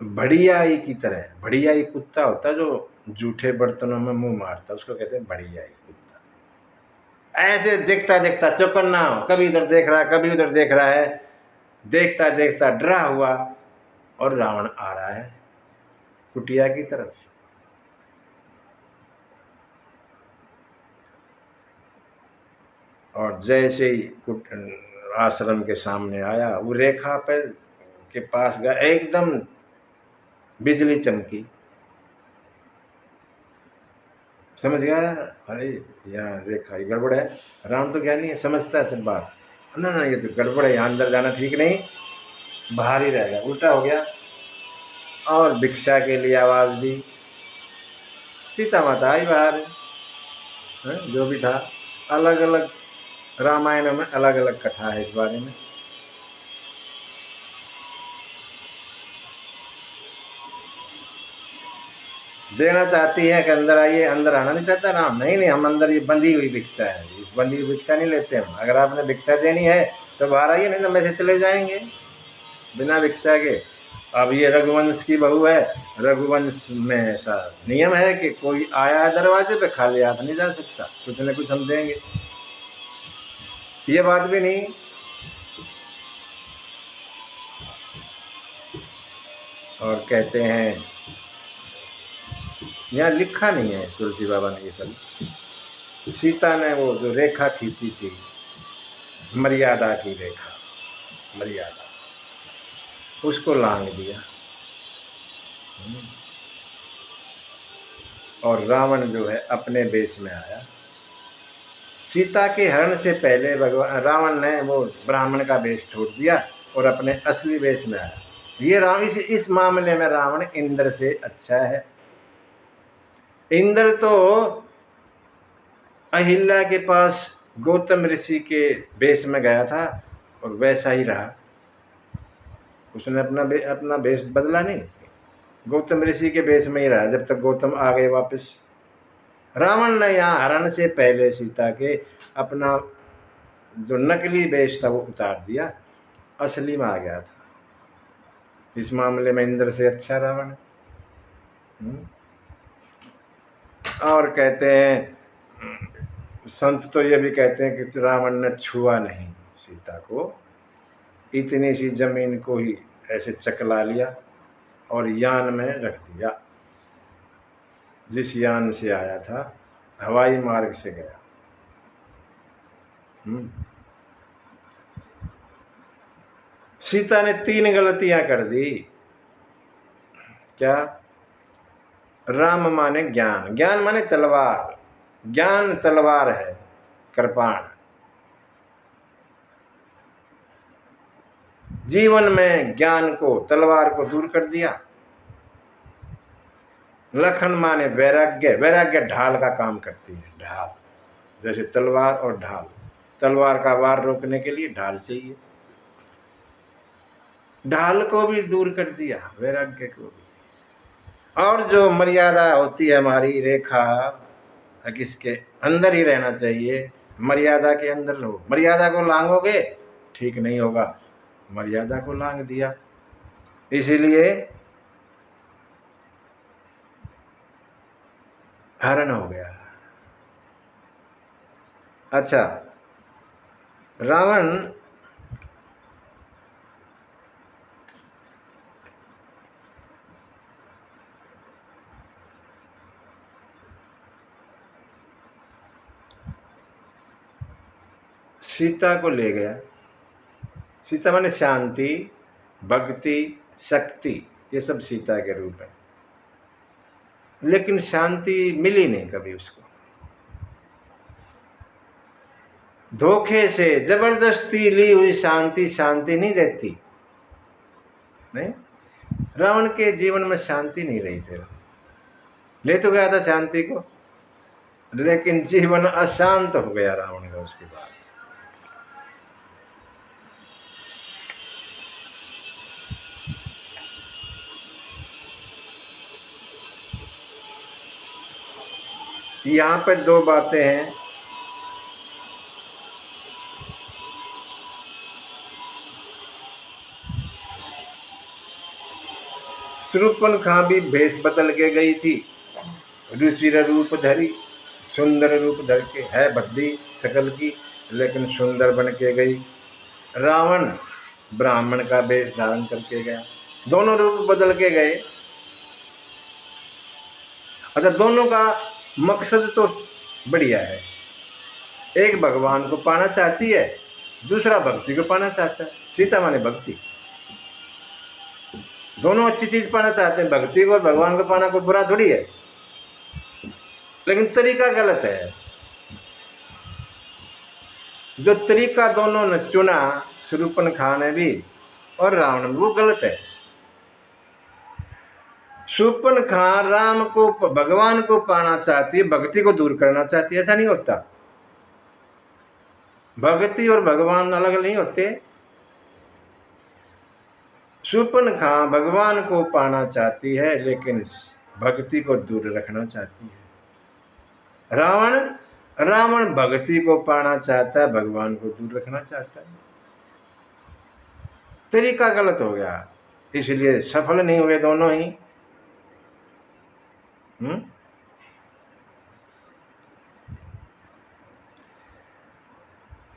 बढ़ियाई की तरह। बढ़ियाई कुत्ता होता है जो जूठे बर्तनों में मुंह मारता, उसको कहते हैं बढ़ियाई कुत्ता। ऐसे देखता देखता चौकन्ना हो, कभी इधर देख रहा है कभी उधर देख रहा है, देखता देखता डरा हुआ, और रावण आ रहा है कुटिया की तरफ। और जैसे ही आश्रम के सामने आया, वो रेखा पर के पास गया, एकदम बिजली चमकी, समझ गया अरे यहाँ रेखा ये गड़बड़ है। राम तो ज्ञानी है, समझता है सब बात। ना ना ये तो गड़बड़ है, यहाँ अंदर जाना ठीक नहीं, बाहर ही रहेगा। उल्टा हो गया, और भिक्षा के लिए आवाज दी। सीता माता आई बाहर, जो भी था। अलग अलग रामायण में अलग अलग कथा है इस बारे में। देना चाहती है कि अंदर आइए, अंदर आना नहीं चाहता राम। नहीं नहीं, हम अंदर, ये बंधी हुई भिक्षा है, इस बंधी हुई भिक्षा नहीं लेते हम। अगर आपने भिक्षा देनी है तो बाहर आइए, नहीं तो मैं से चले जाएंगे बिना भिक्षा के। अब ये रघुवंश की बहू है, रघुवंश में ऐसा नियम है कि कोई आया दरवाजे पे खाली हाथ नहीं जा सकता, कुछ न कुछ हम देंगे। ये बात भी नहीं। और कहते हैं, यहाँ लिखा नहीं है तुलसी बाबा ने ये सब, सीता ने वो जो रेखा खींची थी, मर्यादा की रेखा, मर्यादा, उसको लांग दिया। और रावण जो है अपने वेश में आया। सीता के हरण से पहले भगवान रावण ने वो ब्राह्मण का वेश छोड़ दिया और अपने असली वेश में आया। ये राम इस मामले में रावण इंद्र से अच्छा है। इंद्र तो अहिल्या के पास गौतम ऋषि के वेश में गया था और वैसा ही रहा, उसने अपना वेश बदला नहीं, गौतम ऋषि के वेश में ही रहा जब तक गौतम आ गए वापस। रावण ने यहाँ हरण से पहले सीता के अपना जो नकली वेश था वो उतार दिया, असली में आ गया था। इस मामले में इंद्र से अच्छा रावण है। और कहते हैं संत तो ये भी कहते हैं कि रावण ने छुआ नहीं सीता को, इतनी सी जमीन को ही ऐसे चकला लिया और यान में रख दिया। जिस यान से आया था हवाई मार्ग से गया। सीता ने 3 गलतियां कर दी। क्या? राम माने ज्ञान, ज्ञान माने तलवार, ज्ञान तलवार है, कृपाण। जीवन में ज्ञान को, तलवार को दूर कर दिया। लखन माने वैराग्य, वैराग्य ढाल का काम करती है, ढाल। जैसे तलवार और ढाल, तलवार का वार रोकने के लिए ढाल चाहिए, ढाल को भी दूर कर दिया, वैराग्य को भी। और जो मर्यादा होती है हमारी रेखा, किसके अंदर ही रहना चाहिए, मर्यादा के अंदर रहो। मर्यादा को लांघोगे ठीक नहीं होगा, मर्यादा को लांघ दिया, इसीलिए हरण हो गया। अच्छा, रावण सीता को ले गया। सीता माने शांति, भक्ति, शक्ति, ये सब सीता के रूप है। लेकिन शांति मिली नहीं कभी उसको। धोखे से जबरदस्ती ली हुई शांति शांति नहीं देती। नहीं, रावण के जीवन में शांति नहीं रही। फिर ले तो गया था शांति को, लेकिन जीवन अशांत हो गया रावण का उसके बाद। यहां पर 2 बातें हैं। शूर्पणखा भी भेष बदल के गई थी, ऋषि रूप धरी, सुंदर रूप धर के, है बद्धी शकल की, लेकिन सुंदर बन के गई। रावण ब्राह्मण का वेश धारण करके गया, दोनों रूप बदल के गए। अच्छा, दोनों का मकसद तो बढ़िया है। एक भगवान को पाना चाहती है, दूसरा भक्ति को पाना चाहता है। सीता माने भक्ति, दोनों अच्छी चीज पाना चाहते हैं। भक्ति को और भगवान को पाना कोई बुरा थोड़ी है, लेकिन तरीका गलत है। जो तरीका दोनों ने चुना, शूर्पणखा ने भी और रावण ने, वो गलत है। शूर्पणखा राम को, भगवान को पाना चाहती है, भक्ति को दूर करना चाहती है। ऐसा नहीं होता, भक्ति और भगवान अलग नहीं होते। शूर्पणखा भगवान को पाना चाहती है, लेकिन भक्ति को दूर रखना चाहती है। रावण भक्ति को पाना चाहता है, भगवान को दूर रखना चाहता है। तरीका गलत हो गया, इसलिए सफल नहीं हुए दोनों ही।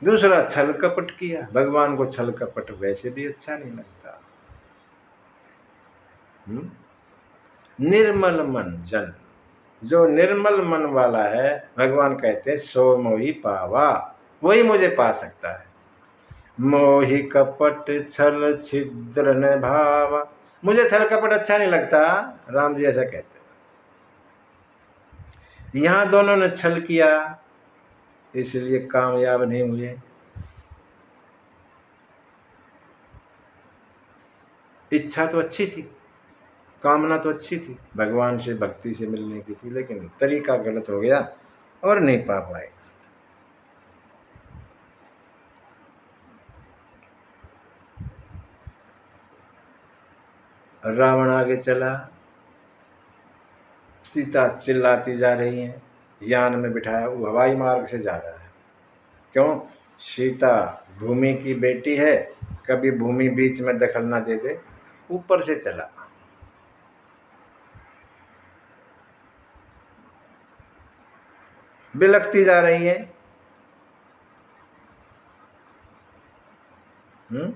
दूसरा, छल कपट किया। भगवान को छल कपट वैसे भी अच्छा नहीं लगता। निर्मल मन जन, जो निर्मल मन वाला है, भगवान कहते हैं सो मोहि पावा, वही मुझे पा सकता है। मोहि कपट छल छिद्र न भावा, मुझे छल कपट अच्छा नहीं लगता, राम जी ऐसा कहते हैं। यहां दोनों ने छल किया, इसलिए कामयाब नहीं हुए। इच्छा तो अच्छी थी, कामना तो अच्छी थी, भगवान से भक्ति से मिलने की थी, लेकिन तरीका गलत हो गया और नहीं पा पाए। रावण आगे चला, सीता चिल्लाती जा रही है, यान में बिठाया, वो हवाई मार्ग से जा रहा है। क्यों? सीता भूमि की बेटी है, कभी भूमि बीच में दखल ना दे दे, ऊपर से चला। बिलखती जा रही है। हम्म।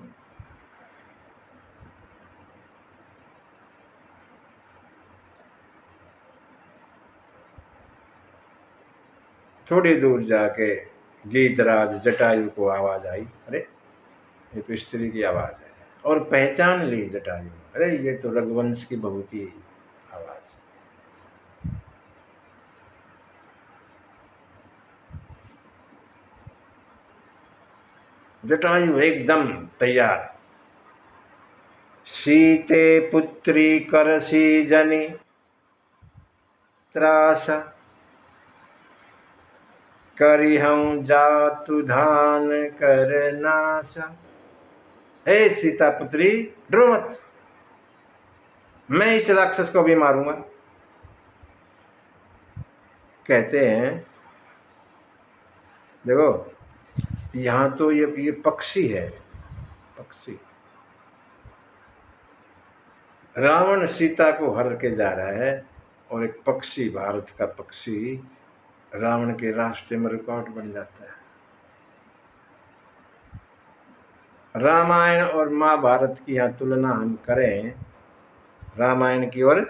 थोड़ी दूर जाके गीतराज जटायु को आवाज आई, अरे ये तो स्त्री की आवाज है, और पहचान ली जटायु, अरे ये तो रघुवंश की बहू की आवाज है। जटायु एकदम तैयार, सीते पुत्री करसी जनी त्रास, करी हम जातु धान कर नाश। हे सीता पुत्री, डरो मत, मैं इस राक्षस को भी मारूंगा। कहते हैं, देखो यहां तो ये पक्षी है, पक्षी। रावण सीता को हर के जा रहा है और एक पक्षी, भारत का पक्षी रावण के रास्ते में रुकावट बन जाता है। रामायण और महाभारत की यहाँ तुलना हम करें, रामायण की और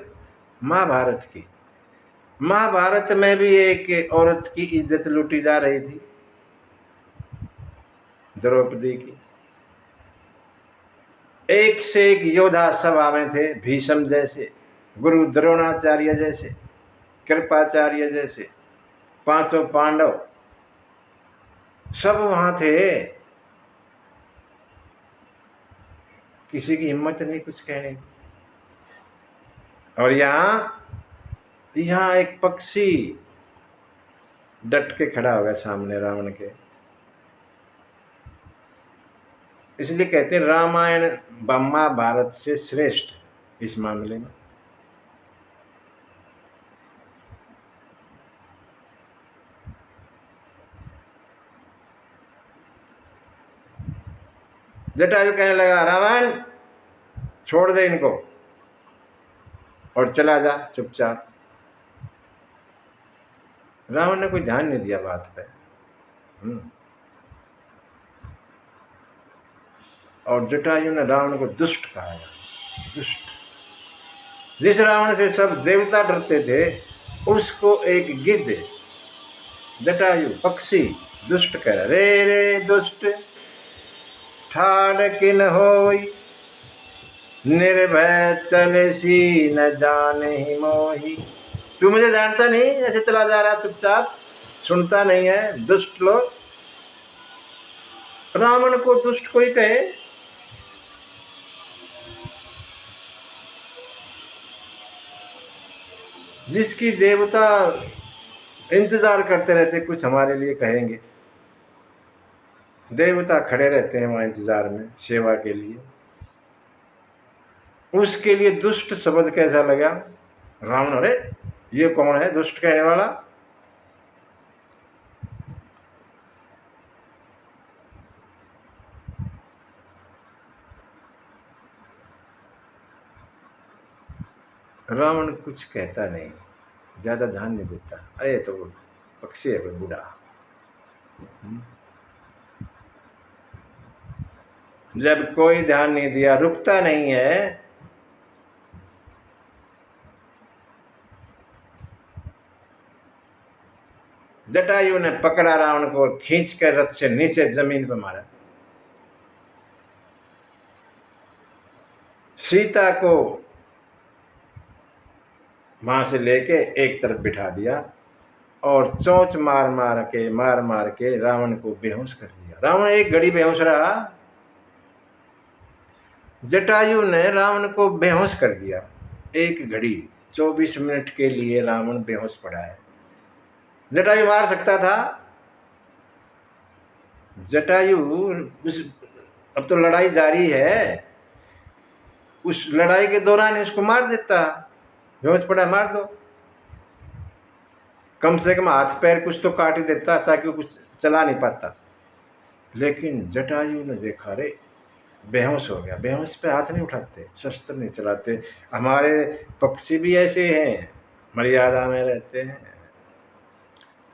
महाभारत की। महाभारत में भी एक औरत की इज्जत लूटी जा रही थी, द्रौपदी की। एक से एक योद्धा सभा में थे, भीष्म जैसे, गुरु द्रोणाचार्य जैसे, कृपाचार्य जैसे, पांचों पांडव सब वहां थे। किसी की हिम्मत नहीं कुछ कहने की। और यहां एक पक्षी डट के खड़ा हो गया सामने रावण के। इसलिए कहते हैं रामायण महाभारत से श्रेष्ठ इस मामले में। जटायु कहने लगा, रावण छोड़ दे इनको और चला जा चुपचाप। रावण ने कोई ध्यान नहीं दिया बात पे। और जटायु ने रावण को दुष्ट कहा, दुष्ट। जिस रावण से सब देवता डरते थे उसको एक गिद्ध, जटायु पक्षी, दुष्ट कह रहा, रे रे दुष्ट ठाड़ किन होई, निर्भय चलसी न जाने ही मोही। तू मुझे जानता नहीं, ऐसे चला जा रहा चुपचाप, सुनता नहीं है, दुष्ट लोग। रावण को दुष्ट कोई कहे, जिसकी देवता इंतजार करते रहते कुछ हमारे लिए कहेंगे। देवता खड़े रहते हैं वहां इंतजार में सेवा के लिए, उसके लिए दुष्ट शब्द कैसा लगा? रावण, अरे ये कौन है दुष्ट कहने वाला? रावण कुछ कहता नहीं, ज्यादा ध्यान नहीं देता, अरे तो पक्षी है कोई बूढ़ा। जब कोई ध्यान नहीं दिया, रुकता नहीं है, जटायु ने पकड़ा रावण को और खींच कर रथ से नीचे जमीन पर मारा। सीता को वहां से लेके एक तरफ बिठा दिया और चोंच मार मार के रावण को बेहोश कर दिया। रावण एक घड़ी बेहोश रहा, जटायु ने रावण को बेहोश कर दिया। एक घड़ी 24 मिनट के लिए रावण बेहोश पड़ा है। जटायु मार सकता था, जटायु अब तो लड़ाई जारी है, उस लड़ाई के दौरान उसको मार देता, बेहोश पड़ा मार दो, कम से कम हाथ पैर कुछ तो काट ही देता ताकि वो कुछ चला नहीं पाता। लेकिन जटायु ने देखा, रे बेहोश हो गया, बेहोश पे हाथ नहीं उठाते, शस्त्र नहीं चलाते। हमारे पक्षी भी ऐसे हैं, मर्यादा में रहते हैं,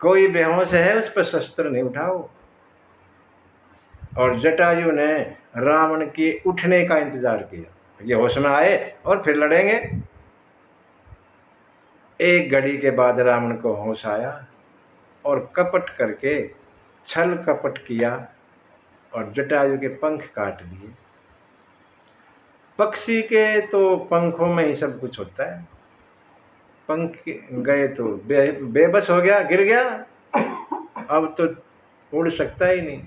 कोई बेहोश है उस पर शस्त्र नहीं उठाओ। और जटायु ने रावण के उठने का इंतजार किया, ये होश में आए और फिर लड़ेंगे। एक घड़ी के बाद रावण को होश आया और कपट करके छल कपट किया और जटायु के पंख काट दिए। पक्षी के तो पंखों में ही सब कुछ होता है, पंख गए तो बेबस हो गया, गिर गया, अब तो उड़ सकता ही नहीं।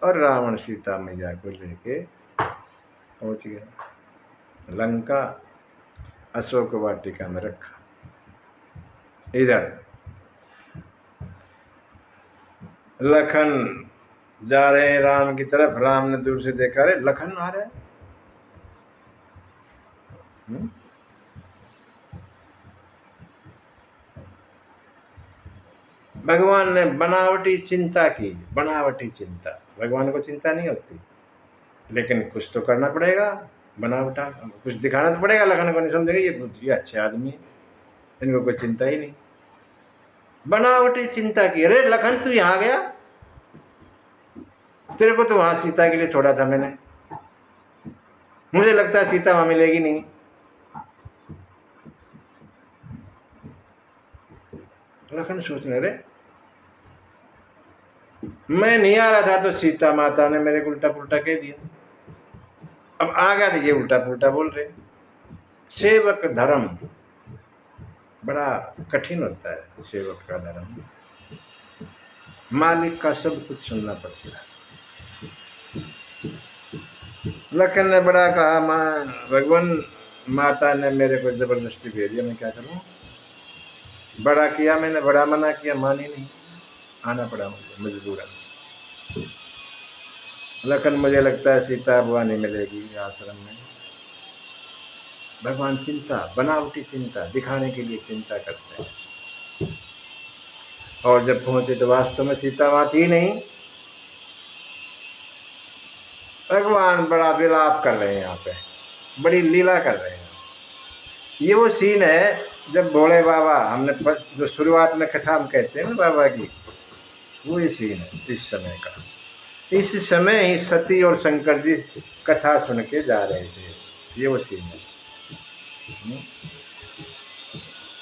और रावण सीता मैया को लेके पहुंच गया लंका, अशोक वाटिका में रखा। इधर लखन जा रहे हैं राम की तरफ। राम ने दूर से देखा, अरे लखन आ रहा है। भगवान ने बनावटी चिंता की, बनावटी चिंता। भगवान को चिंता नहीं होती, लेकिन कुछ तो करना पड़ेगा, बनावटा कुछ दिखाना तो पड़ेगा। लखन को नहीं समझेगा ये अच्छे आदमी है, इनको कोई चिंता ही नहीं। बनावटी चिंता की, अरे लखन तू यहाँ गया, तेरे को तो वहां सीता के लिए छोड़ा था मैंने, मुझे लगता है सीता वहां मिलेगी नहीं। लखन सोचने, अरे मैं नहीं आ रहा था तो सीता माता ने मेरे को उल्टा पुल्टा कह दिया, अब आ गया तो ये उल्टा पुल्टा बोल रहे। सेवक धर्म बड़ा कठिन होता है, सेवक का धर्म। मालिक का सब कुछ सुनना पड़ता है। लखन ने बड़ा कहा, मां भगवान माता ने मेरे को जबरदस्ती भेज दिया, मैं क्या करूं। बड़ा किया मैंने, बड़ा मना किया, मानी नहीं, आना पड़ा मुझे मजबूरन। लखन मुझे लगता है सीता अब नहीं मिलेगी आश्रम में। भगवान चिंता, बनावटी चिंता, दिखाने के लिए चिंता करते हैं। और जब पहुंचे तो वास्तव में सीता वहां थी नहीं। भगवान बड़ा विलाप कर रहे हैं, यहाँ पे बड़ी लीला कर रहे हैं। ये वो सीन है जब भोले बाबा, हमने जो शुरुआत में कथा हम कहते हैं ना बाबा की, वो ये सीन है इस समय का। इस समय ही सती और शंकर जी कथा सुन के जा रहे थे, ये वो सीन है।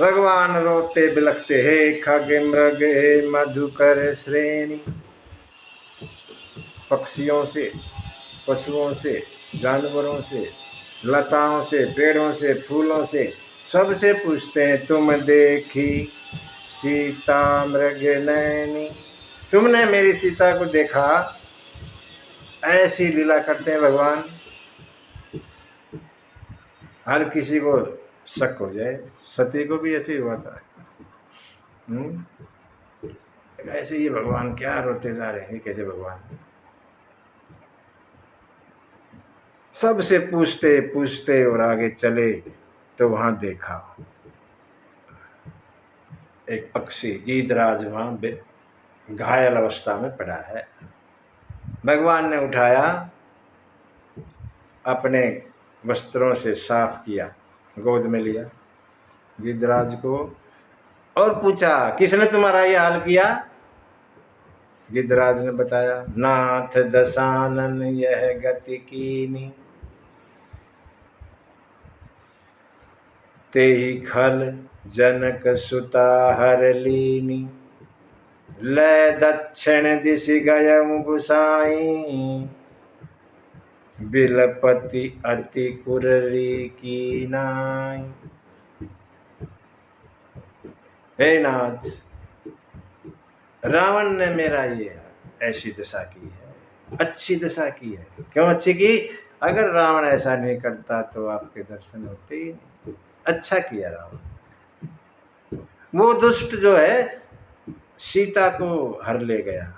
भगवान रोते बिलखते, हे खग मृग हे मधुकर श्रेणी। पक्षियों से, पशुओं से, जानवरों से, लताओं से, पेड़ों से, फूलों से, सबसे पूछते हैं, तुम देखी सीता मृग नैनी, तुमने मेरी सीता को देखा। ऐसी लीला करते हैं भगवान, हर किसी को शक हो जाए। सती को भी ऐसे ही हुआ था। ऐसे ये भगवान क्या रोते जा रहे हैं, कैसे भगवान। सबसे पूछते पूछते और आगे चले तो वहां देखा एक पक्षी गीधराज वहां घायल अवस्था में पड़ा है। भगवान ने उठाया, अपने वस्त्रों से साफ किया, गोद में लिया गीधराज को और पूछा, किसने तुम्हारा ये हाल किया। गीधराज ने बताया, नाथ दशानन यह गति कीनी, ते ही खल जनक सुता हर लीनी, लय दक्षिण दिश गयम गुसाई, बिलपति अति कुररी की नाई। हे नाथ, रावण ने मेरा ये ऐसी दशा की है, अच्छी दशा की है। क्यों अच्छी की? अगर रावण ऐसा नहीं करता तो आपके दर्शन होते ही नहीं। अच्छा किया रावण। वो दुष्ट जो है सीता को हर ले गया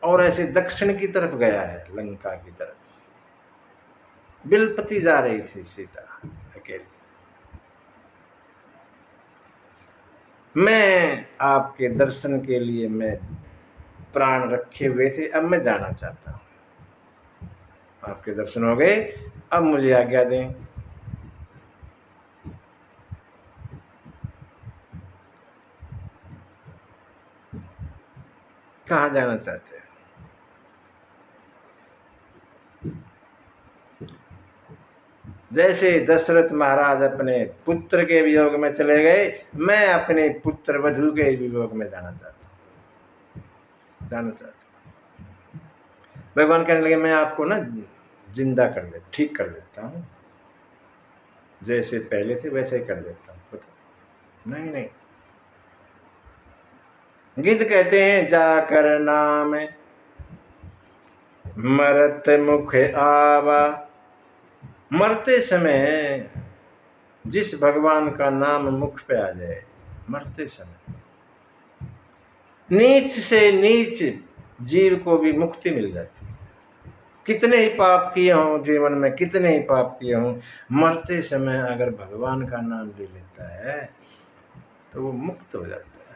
और ऐसे दक्षिण की तरफ गया है, लंका की तरफ। बिलपति जा रही थी सीता अकेली। मैं आपके दर्शन के लिए मैं प्राण रखे हुए थे, अब मैं जाना चाहता हूं। आपके दर्शन हो गए, अब मुझे आज्ञा दें। कहाँ जाना चाहते हैं? जैसे दशरथ महाराज अपने पुत्र के वियोग में चले गए, मैं अपने पुत्र वधू के वियोग में जाना चाहता हूँ। भगवान कहने लगे मैं आपको ना जिंदा कर दे, ठीक कर देता हूँ, जैसे पहले थे वैसे ही कर देता हूँ। नहीं नहीं, गिद्ध कहते हैं जाकर नाम मरत मुख आवा। मरते समय जिस भगवान का नाम मुख पे आ जाए, मरते समय नीच से नीच जीव को भी मुक्ति मिल जाती है। कितने ही पाप किए हों जीवन में, कितने ही पाप किए हों, मरते समय अगर भगवान का नाम ले लेता है तो वो मुक्त हो जाता है,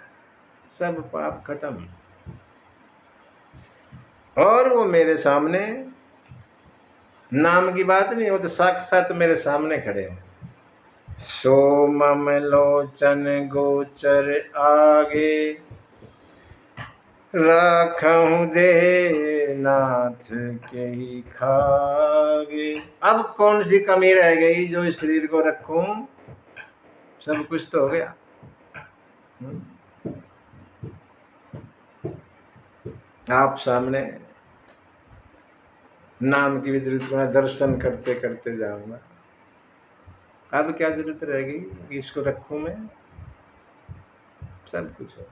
सब पाप खत्म। और वो मेरे सामने, नाम की बात नहीं, वो तो साक्षात मेरे सामने खड़े हैं। सोमम लोचन गोचर आगे, राखूं दे नाथ के ही खागे। अब कौन सी कमी रह गई जो इस शरीर को रखूं? सब कुछ तो हो गया। आप सामने नाम की भी जरूरत को दर्शन करते करते जाऊंगा। अब क्या जरूरत रह गई कि इसको रखूं मैं? सब कुछ हो।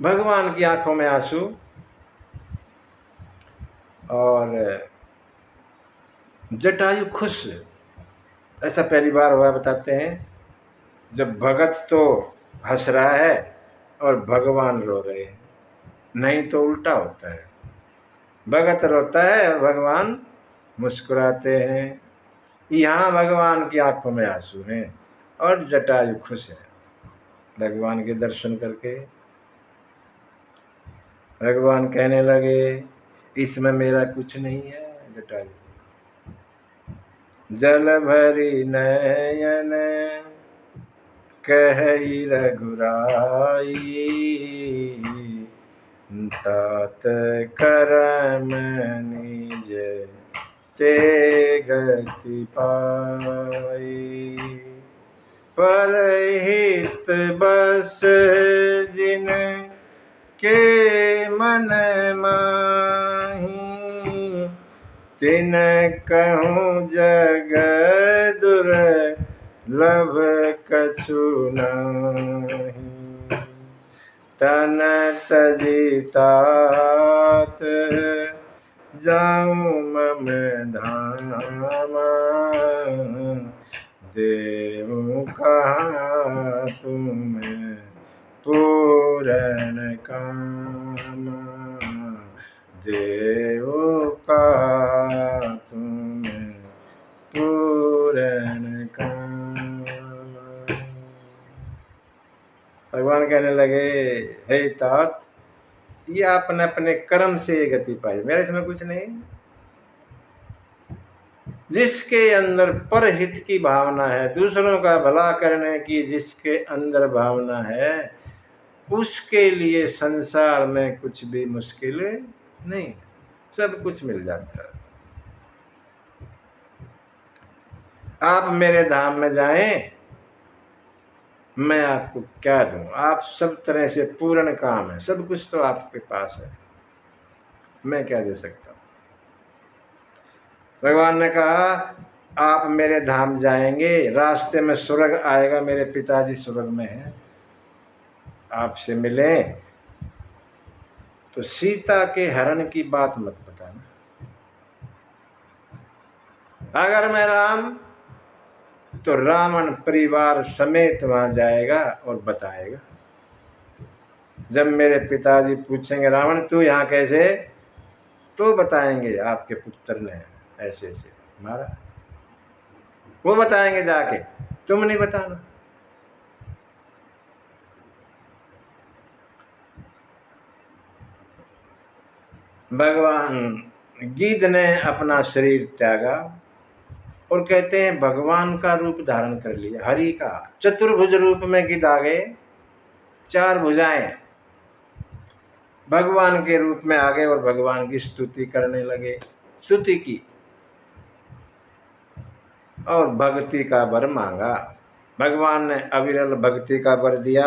भगवान की आंखों में आंसू, और जटायु खुश। ऐसा पहली बार हुआ, बताते हैं, जब भगत तो हंस रहा है और भगवान रो रहे हैं। नहीं तो उल्टा होता है, भगत रोता है और भगवान मुस्कुराते हैं। यहाँ भगवान की आंखों में आंसू हैं और जटायु खुश है भगवान के दर्शन करके। भगवान कहने लगे इसमें मेरा कुछ नहीं है। जटायु जल भरी नयन कहि रघुराई, तात करम निज ते गति पाई। परहित बस जिन के मन माही, तिन कहूँ जग दुर्लभ कछु नहीं। तन तजि तात जाऊँ मम धामा, देहु कहाँ तुम पूरन कामा, देहु कहाँ तुम पूरन कामा। भगवान कहने लगे हे तात, ये आपने अपने कर्म से गति पाई, मेरे इसमें कुछ नहीं। जिसके अंदर परहित की भावना है, दूसरों का भला करने की जिसके अंदर भावना है, उसके लिए संसार में कुछ भी मुश्किल नहीं, सब कुछ मिल जाता है। आप मेरे धाम में जाएं, मैं आपको क्या दूं? आप सब तरह से पूर्ण काम है, सब कुछ तो आपके पास है, मैं क्या दे सकता हूं? भगवान ने कहा आप मेरे धाम जाएंगे, रास्ते में स्वर्ग आएगा, मेरे पिताजी स्वर्ग में हैं, आपसे मिलें तो सीता के हरण की बात मत बताना। अगर मैं राम, तो रावण परिवार समेत वहां जाएगा और बताएगा। जब मेरे पिताजी पूछेंगे रावण तू यहाँ कैसे, तो बताएंगे आपके पुत्र ने ऐसे ऐसे मारा, वो बताएंगे जाके, तुम नहीं बताना। भगवान गिद्ध ने अपना शरीर त्यागा और कहते हैं भगवान का रूप धारण कर लिया, हरि का। चतुर्भुज रूप में गिद्ध आ गए, चार भुजाएं, भगवान के रूप में आ गए और भगवान की स्तुति करने लगे, स्तुति की और भक्ति का वर मांगा। भगवान ने अविरल भक्ति का वर दिया।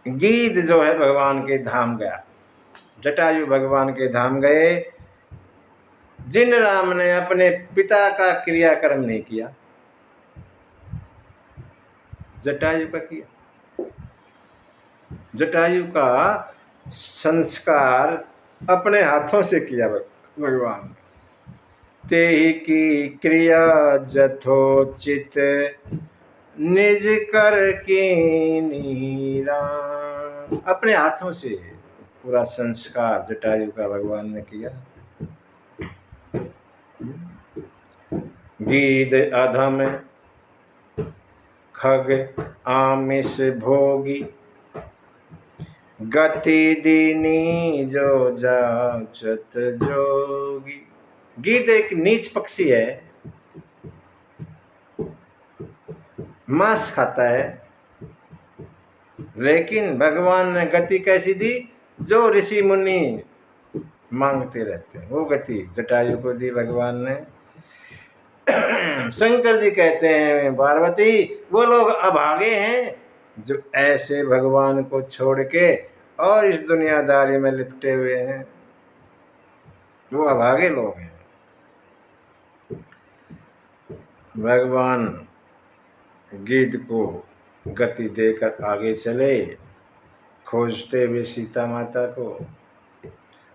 गीध जो है भगवान के धाम गया, जटायु भगवान के धाम गए। जिन राम ने अपने पिता का क्रियाकर्म नहीं किया, जटायु का किया। जटायु का संस्कार अपने हाथों से किया भगवान। तेहि की क्रिया जथोचित निज कर कीनी राम। अपने हाथों से पूरा संस्कार जटायु का भगवान ने किया। गीध अधम खग आमिष भोगी, गति दीनी जो जाचत जोगी। गीध एक नीच पक्षी है, मांस खाता है, लेकिन भगवान ने गति कैसी दी? जो ऋषि मुनि मांगते रहते हैं वो गति जटायु को दी भगवान ने। शंकर जी कहते हैं पार्वती वो लोग अभागे हैं जो ऐसे भगवान को छोड़ के और इस दुनियादारी में लिपटे हुए हैं, वो अभागे लोग हैं। भगवान गीध को गति देकर आगे चले, खोजते हुए सीता माता को।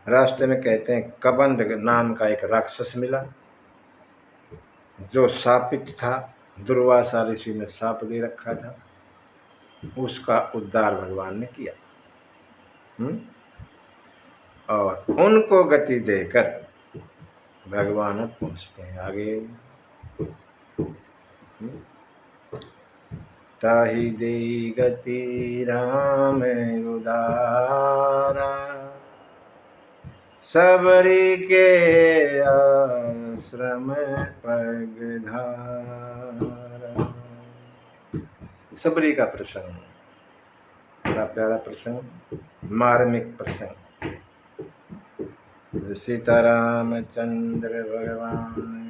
रास्ते में कहते हैं कबंध नाम का एक राक्षस मिला जो शापित था, दुर्वासा ऋषि ने शाप दे रखा था, उसका उद्धार भगवान ने किया। और उनको गति देकर भगवान अब पहुँचते हैं आगे। ताहि देहि गति राम उदारा, सबरी के आश्रम पगधारा। सबरी का प्रसंग, बड़ा प्यारा प्रसंग, मार्मिक प्रसंग। सीताराम चंद्र भगवान